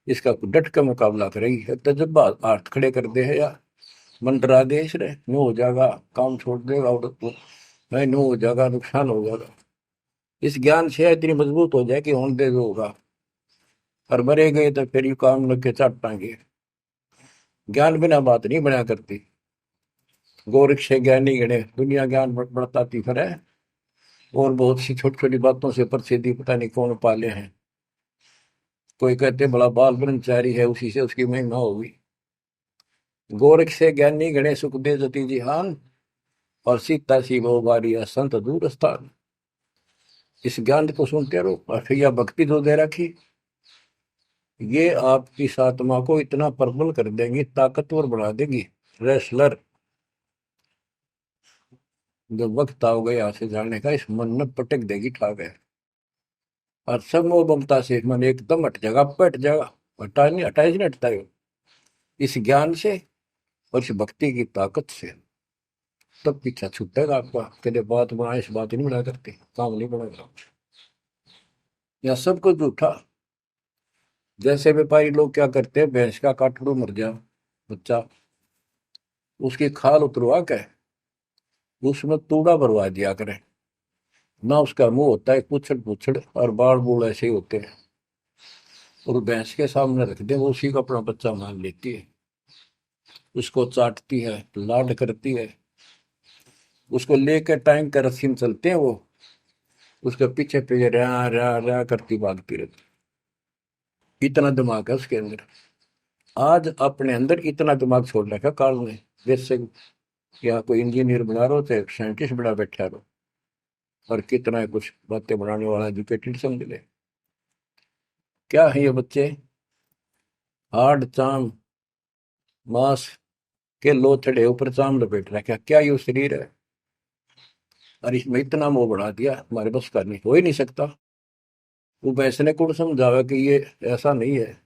इसका डट का मुकाबला करेगी, तजब्बा हाथ खड़े कर दे है, या मन डरा दे इसने, नो हो जाएगा, काम छोड़ देगा, और नहीं नो हो जाएगा, नुकसान हो जाएगा। इस ज्ञान से इतनी मजबूत हो जाए कि होने दे जो होगा, और मरे गए तो फिर यू काम लग के चाटांगे। ज्ञान बिना बात नहीं बना करती। गोरख से ज्ञानी गणे, दुनिया ज्ञान बढ़ताती फिर है, और बहुत सी छोटी छोटी बातों से प्रसिद्धि पता नहीं कौन पाले हैं। कोई कहते बड़ा बाल ब्रह्मचारी है, उसी से उसकी महिमा होगी। गोरख से ज्ञानी गणे सुख दे जति जिहान, और सीता सी वो बारिया संत दूर स्थान। इस ज्ञान को सुनते रहो, और फिर यह भक्ति जो दे रखी, ये आपकी इस आत्मा को इतना प्रबल कर देंगी, ताकतवर बना देंगी, रेसलर। जब वक्त आओगे यहाँ से जाने का, इस मन में पटक देगी ठाक है, और सब मोह ममता से मन एकदम हट जाएगा, पट जाएगा। हटा नहीं, हटा ही नहीं हटता है इस ज्ञान से और इस भक्ति की ताकत से। तब पीछा छूटेगा आपका, कदे बात बनाए इस बात ही नहीं बना करते, काम नहीं बनेगा। या सब कुछ झूठा। जैसे व्यापारी लोग क्या करते हैं, भैंस का काटड़ू मर गया बच्चा, उसकी खाल उतरवा के उसमें तूड़ा भरवा दिया करें ना। उसका मुंह होता है पुछड़ पुछड़, और बाल बूल ऐसे ही होते हैं, और भैंस के सामने रख दे, वो उसी को अपना बच्चा मान लेती है, उसको चाटती है, लाड करती है। उसको लेकर टाइम का रस्सी में चलते हैं वो, उसके पीछे पीछे रहा रहा रहा करती भागती रहती। इतना दिमाग है उसके अंदर। आज अपने अंदर इतना दिमाग छोड़ रखा काल ने, जैसे या कोई इंजीनियर बना रहो, चाहे साइंटिस्ट बना बैठा रहो, और कितना है कुछ बातें बनाने वाला एजुकेटेड समझ ले। क्या है ये बच्चे, हाड़ चाम मांस के लोथड़े ऊपर चाम लपेट रखा, क्या ये शरीर है? और इसमें इतना मोह बढ़ा दिया, हमारे बस का नहीं, हो ही नहीं सकता। वो वैसे ने कौन समझावा कि ये ऐसा नहीं है,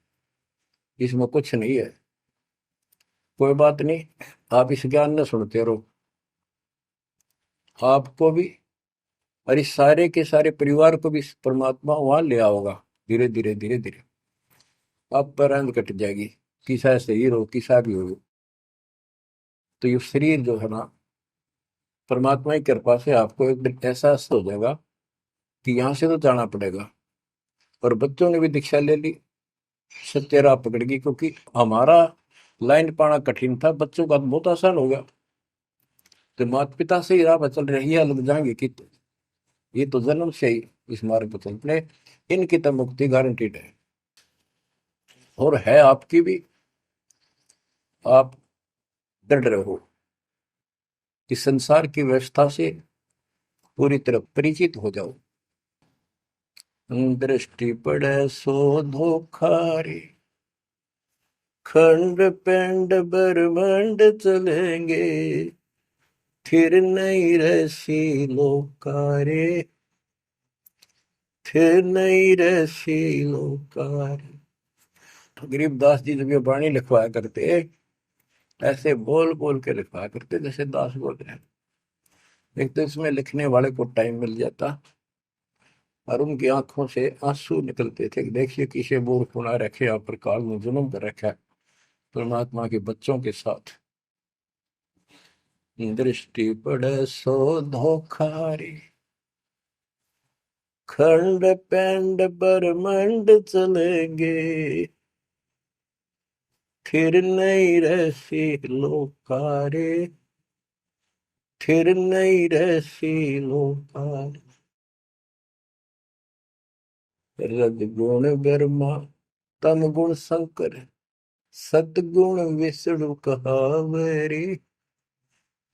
इसमें कुछ नहीं है। कोई बात नहीं, आप इस ज्ञान न सुनते रहो, आपको भी और इस सारे के सारे परिवार को भी परमात्मा वहां ले आओगा। धीरे धीरे धीरे धीरे आप पर रंग कट जाएगी, किसा सही हो किसा भी हो। तो ये शरीर जो है ना, परमात्मा की कृपा से आपको एक दिन एहसास हो जाएगा कि यहाँ से तो जाना पड़ेगा। और बच्चों ने भी दीक्षा ले ली, सत्य राह पकड़ गई, क्योंकि हमारा लाइन पाना कठिन था, बच्चों का तो बहुत आसान हो गया। तो माता पिता से ही राह पर चल रही है, लग जाएंगे कि ये तो जन्म से ही इस मार्ग पर चलते, इनकी तो मुक्ति गारंटीड है। और है आपकी भी, आप डर रहे हो कि संसार की व्यवस्था से पूरी तरह परिचित हो जाओ। दृष्टि पड़े सो धोखा रे, खंड पिंड ब्रह्मांड चलेंगे, फिर नहीं रहसी लोकारे, फिर नहीं रहसी लोकारे। तो गरीबदास जी जब ये वाणी लिखवाया करते, ऐसे बोल बोल के लिखवाया करते जैसे दास बोल रहे हैं। एक तो इसमें लिखने वाले को टाइम मिल जाता, और उनकी आंखों से आंसू निकलते थे कि देखिए किसे बोर खुना रखे, आप पर काल में जुल्म कर रखा है परमात्मा के बच्चों के साथ। दृष्टि पड़े सो धोखा रे, खंड पेंड ब्रह्मांड चलेंगे, फिर नहीं रहसी लोकारे, फिर नहीं रहसी लोकारे। रजगुण ब्रह्मा तम गुण शंकर, सतगुण विष्णु कहावरी,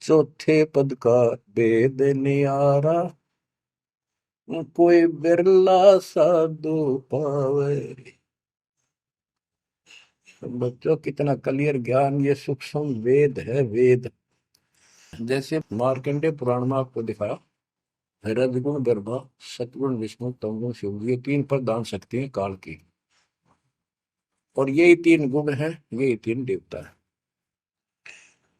चौथे पद का वेद नियारा, कोई बिरला साधु पावे। बच्चों कितना क्लियर ज्ञान, ये सूक्ष्म वेद है, वेद। जैसे मार्कंडे पुराण में आपको दिखाया, रजगुण ब्रह्मा, सतगुण विष्णु, तमगुण शिव, ये तीन प्रधान शक्ति हैं काल की। और यही तीन गुण हैं, यही तीन देवता है।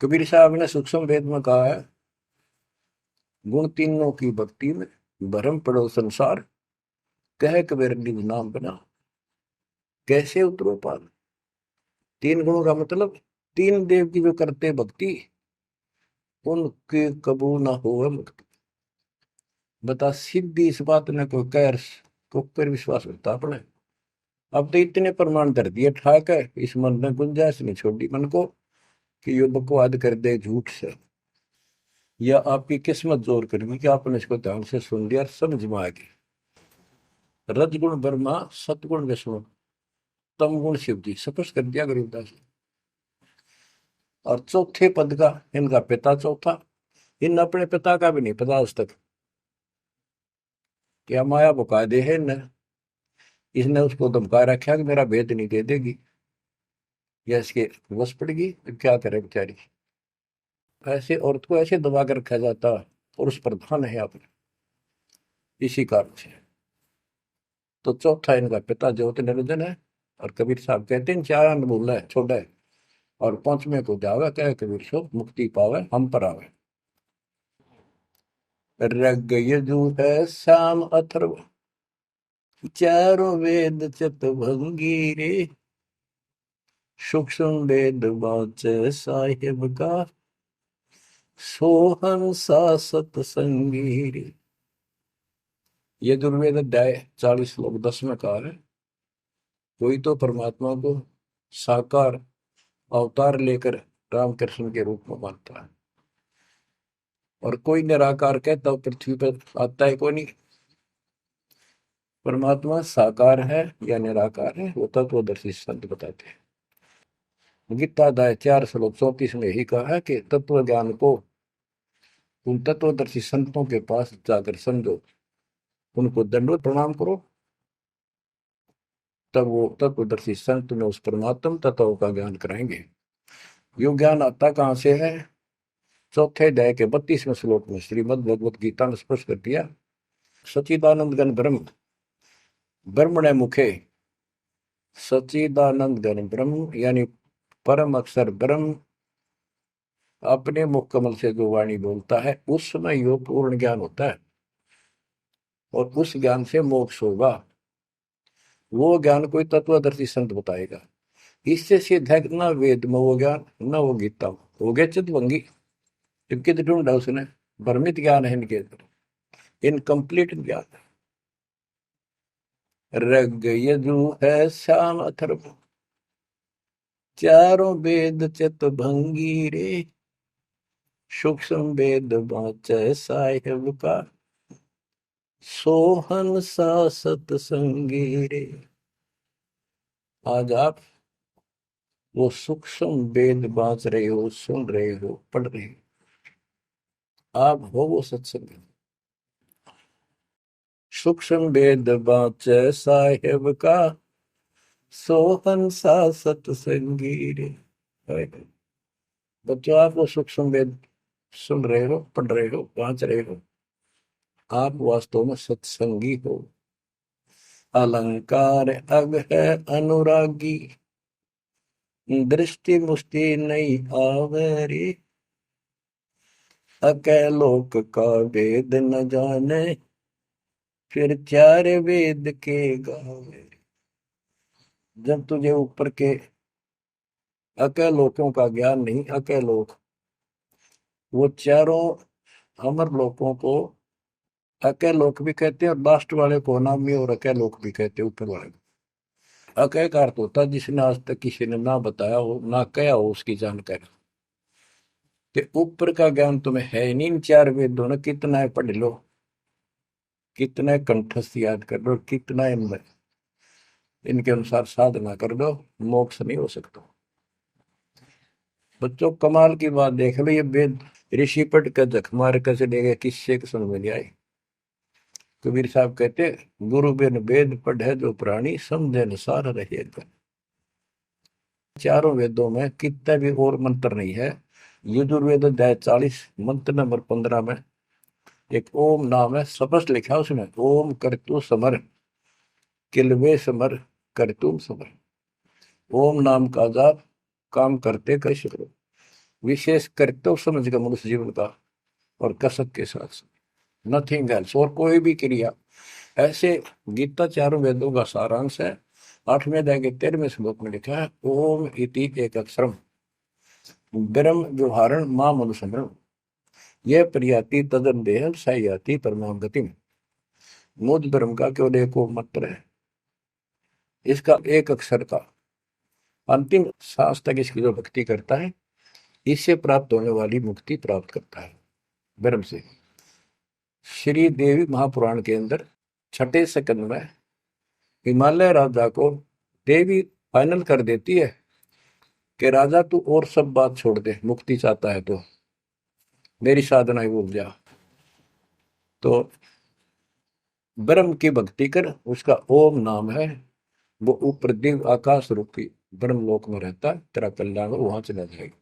कबीर साहब ने सूक्ष्म वेद में कहा है, गुण तीनों की भक्ति में भरम पड़ो संसार, कह कबीर निज नाम बना, कैसे उतरो पार। तीन गुणों का मतलब, तीन देव की जो करते भक्ति, उनके कबू ना हो मुक्ति। बता सीधी इस बात ने कोई कह को पर विश्वास करता अपने। अब तो इतने प्रमाण धर दिए ठाक है, इस मन ने गुंजाइश नहीं छोड़ी मन को कि ये बकवाद कर दे झूठ से, या आपकी किस्मत जोर करेगी कि आपने इसको ध्यान से सुन लिया और समझ में आ गई। रजगुण ब्रह्मा, सतगुण विष्णु, तम गुण शिव जी, स्पष्ट कर दिया गरीबदास ने। और चौथे पद का इनका पिता चौथा, इन अपने पिता का भी नहीं पता आज तक, क्या माया बुका दे है न। इसने उसको धमका रखा कि मेरा भेद नहीं दे देगी, या इसके वश पड़ेगी तो क्या करे बेचारी। ऐसे औरत को ऐसे दबा कर रखा जाता, पुरुष प्रधान है आपने, इसी कारण से। तो चौथा इनका पिता ज्योति निरंजन है। और कबीर साहब कहते हैं चार अन्न बोला है छोड़ा है, और पांचवें को जावे कहे कबीर सो मुक्ति पावे हम पर आवे। रग यजु है श्याम अथर्व, चारों वेद चतुर्भंगी रे, सूक्ष्म वेद वाच साहिब का, सोहन सा सतसंगी रे। यजुर्वेद अध्याय 40 श्लोक 10 में कहा है, कोई तो परमात्मा को साकार अवतार लेकर रामकृष्ण के रूप में मानता है, और कोई निराकार कहता हो पृथ्वी पर आता है कोई नहीं। परमात्मा साकार है या निराकार है, वो तत्वदर्शी संत बताते हैं। गीता अध्याय 4 श्लोक 34 में यही कहा है कि तत्व ज्ञान को उन तत्वदर्शी संतों के पास जाकर समझो, उनको दंडवत प्रणाम करो, तब वो तत्वदर्शी संत में उस परमात्म तत्व का ज्ञान कराएंगे। यो ज्ञान आता कहाँ से है? चौथे अध्याय के 32वें श्लोक में श्रीमद् भगवत गीता ने स्पष्ट कर दिया। सच्चिदानंद घन ब्रह्म ब्रह्मणे मुखे, सच्चिदानंद घन ब्रह्म यानी परम अक्षर ब्रह्म अपने मुख कमल से जो वाणी बोलता है उस समय यो पूर्ण ज्ञान होता है और उस ज्ञान से मोक्ष होगा। वो ज्ञान कोई तत्वदर्शी संत बताएगा। इससे सिद्ध है कि ना वेद में वो ज्ञान ना वो गीता में, हो गया चितवंगी। जबकि तो ढूंढा उसने, भ्रमित ज्ञान है इनके अंदर, इनकम्प्लीट ज्ञान। रग यजु है श्याम अथर्व, चारों वेद चित भंगी रे, सूक्ष्म वेद बाँचै साहिब का, सोहन सा सतसंगी रे। आज आप वो सूक्ष्म वेद बाँच रहे हो, सुन रहे हो, पढ़ रहे हो, आप हो वो सत्संग। सूक्ष्म वेद बाँचै साहिब का, सोहन सा सतसंगी रे। बच्चों आप वो सूक्ष्म वेद सुन रहे हो, पढ़ रहे हो, बाँच रहे हो, आप वास्तव में सत्संगी हो। अलंकार अग है अनुरागी, दृष्टि मुष्टि नहीं आवे रे, अकै लोक का वेद न जाने, फिर चार वेद के गावे। जब तुझे ऊपर के अकै लोकों का ज्ञान नहीं, अकै लोक वो चारों अमर लोकों को अकै लोक भी कहते हैं और लास्ट वाले को नामी और अकै लोक भी कहते हैं, ऊपर वाले को। अकै का अर्थ होता है जिसने आज तक किसी ने ना बताया हो ना कहा हो उसकी जानकारी। कि ऊपर का ज्ञान तुम्हें है ही नहीं। इन चार वेदों ने कितना है पढ़ लो, कितना है कंठस्थ याद कर लो, कितना इनमें इनके अनुसार साधना कर दो, मोक्ष नहीं हो सकता। बच्चों कमाल की बात देख लो, ये वेद ऋषि पट कर जख मार कर चले गए, किससे समझ में नहीं आई। कबीर साहब कहते गुरु बिन वेद पढ़े जो प्राणी, समझे न सार रहे। चारों वेदों में कितना भी और मंत्र नहीं है। यजुर्वेद अध्याय 40 मंत्र नंबर 15 में एक ओम नाम है, स्पष्ट लिखा है उसमें, ओम करतु समर किलवे समर करतुम समर। ओम नाम का जाप काम करते कैसे करो, विशेष कर्तव्य समझ कर मनुष्य जीवन का और कसक के साथ, नथिंग एल्स, और कोई भी क्रिया। ऐसे गीता चारों वेदों का सारांश है। 8वें अध्याय के 13वें श्लोक में लिखा है ओम इति एक अक्षरम ब्रह्म व्यवहारण मां मनुसंग्रम, यह प्रियाति तदन देह सायाति परमाम गतिम। मुझ ब्रह्म का केवल एक मंत्र है, इसका एक अक्षर का अंतिम सांस तक इसकी जो भक्ति करता है, इससे प्राप्त होने वाली मुक्ति प्राप्त करता है ब्रह्म से। श्री देवी महापुराण के अंदर 6ठे स्कंद में हिमालय राजा को देवी फाइनल कर देती है कि राजा तू और सब बात छोड़ दे, मुक्ति चाहता है तो मेरी साधना ही भूल जा, तो ब्रह्म की भक्ति कर। उसका ओम नाम है, वो ऊपर दिव्य आकाश रूपी ब्रह्म लोक में रहता है, तेरा कल्याण वहां चला जाएगा।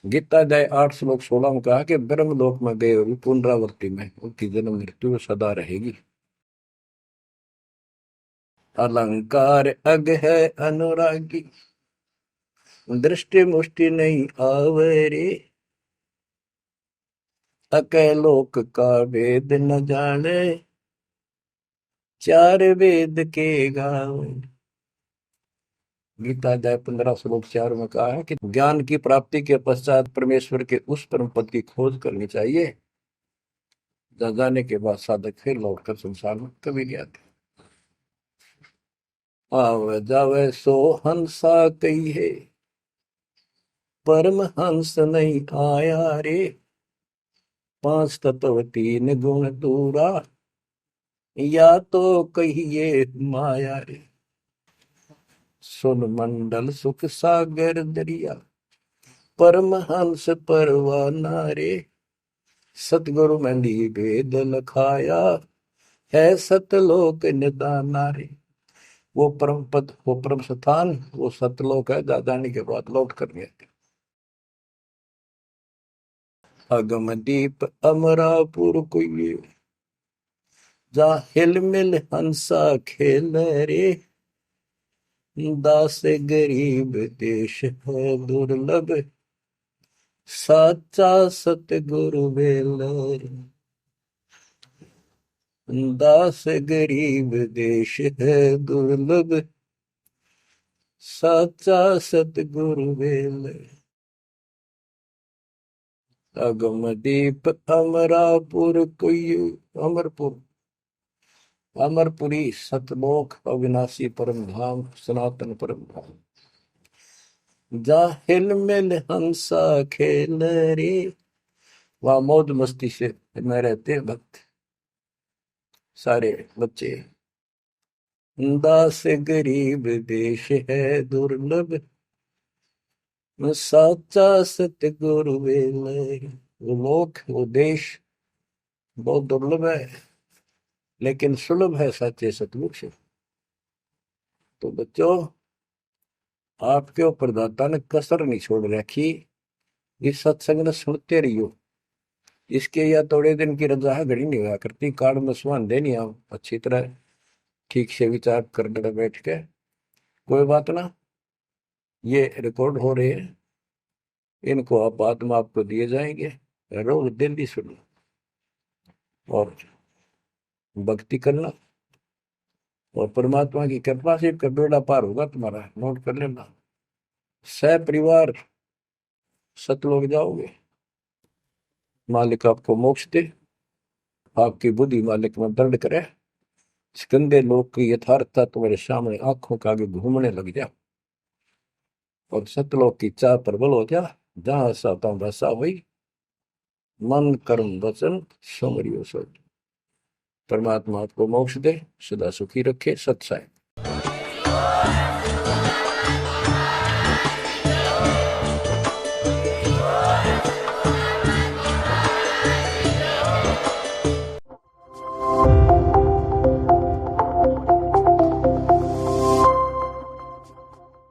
गीता अध्याय 8 श्लोक 16 में कहा कि ब्रह्म लोक में गए हुए पुनरावृत्ति में उनकी जन्म मृत्यु सदा रहेगी। अलंकार अग है अनुरागी, दृष्टि मुष्टि नहीं आवे रे, अकै लोक का वेद न जाने, चार वेद के गावे। गीता अध्याय 15 श्लोक 4 में कहा है कि ज्ञान की प्राप्ति के पश्चात परमेश्वर के उस परम पद की खोज करनी चाहिए, जहाँ जाने के बाद साधक फिर लौटकर संसार में कभी नहीं आते। आवे जावे सो हंसा कही है, परम हंस नहीं आया रे, पांच तत्व तीन गुण दूरा, या तो कहिए माया रे। सुन मंडल सुख सागर दरिया, परम हंस परवाना रे, सतगुरु मंदी वेद लखाया, है सतलोक निदाना रे। वो परम पद, वो परम स्थान, वो सतलोक है, दादानी के बाद लौट कर गए। अगम दीप अमरापुर कोई, जा हिल मिल हंसा खेल रे, दास गरीब देश है दुर्लभ, साचा सतगुरु बेलर, दास गरीब देश है दुर्लभ, साचा सतगुरु बेलर। अगम दीप अमरापुर कोई, अमरपुर, अमरपुरी सतलोक अविनाशी परम धाम, सनातन परम धाम। जा हिल मिल हंसा खेल रे, वहां मौज मस्ती से में रहते हैं भक्त, सारे बच्चे। दास गरीब देश है दुर्लभ, साचा सतगुरु बेलर। वो लोग, वो देश बहुत दुर्लभ है, लेकिन सुलभ है सच्चे सतगुरु से। तो बच्चों, आपके ऊपर दाता ने कसर नहीं छोड़ रखी, इस सत्संग ने सुनते रहियो। इसके या थोड़े दिन की रजा घड़ी नहीं हुआ करती, काल में सुहान देनी आप अच्छी तरह ठीक से विचार करने बैठ के। कोई बात ना, ये रिकॉर्ड हो रहे हैं, इनको आप बाद में आपको दिए जाएंगे, रोज दिल्ली सुनो और भक्ति करना, और परमात्मा की कृपा से का बेड़ा पार होगा तुम्हारा। नोट कर लेना, सह परिवार सतलोक जाओगे, मालिक आपको मोक्ष दे, आपकी बुद्धि मालिक में दर्द करे, इस गंदे लोक की यथार्थता तुम्हारे सामने आंखों के आगे घूमने लग जा, और सतलोक की चाह प्रबल हो जा। जहां साता भाषा हुई, मन कर्म वचन समरियो सब। परमात्मा आपको मोक्ष दे, सदा सुखी रखे। सत्साई।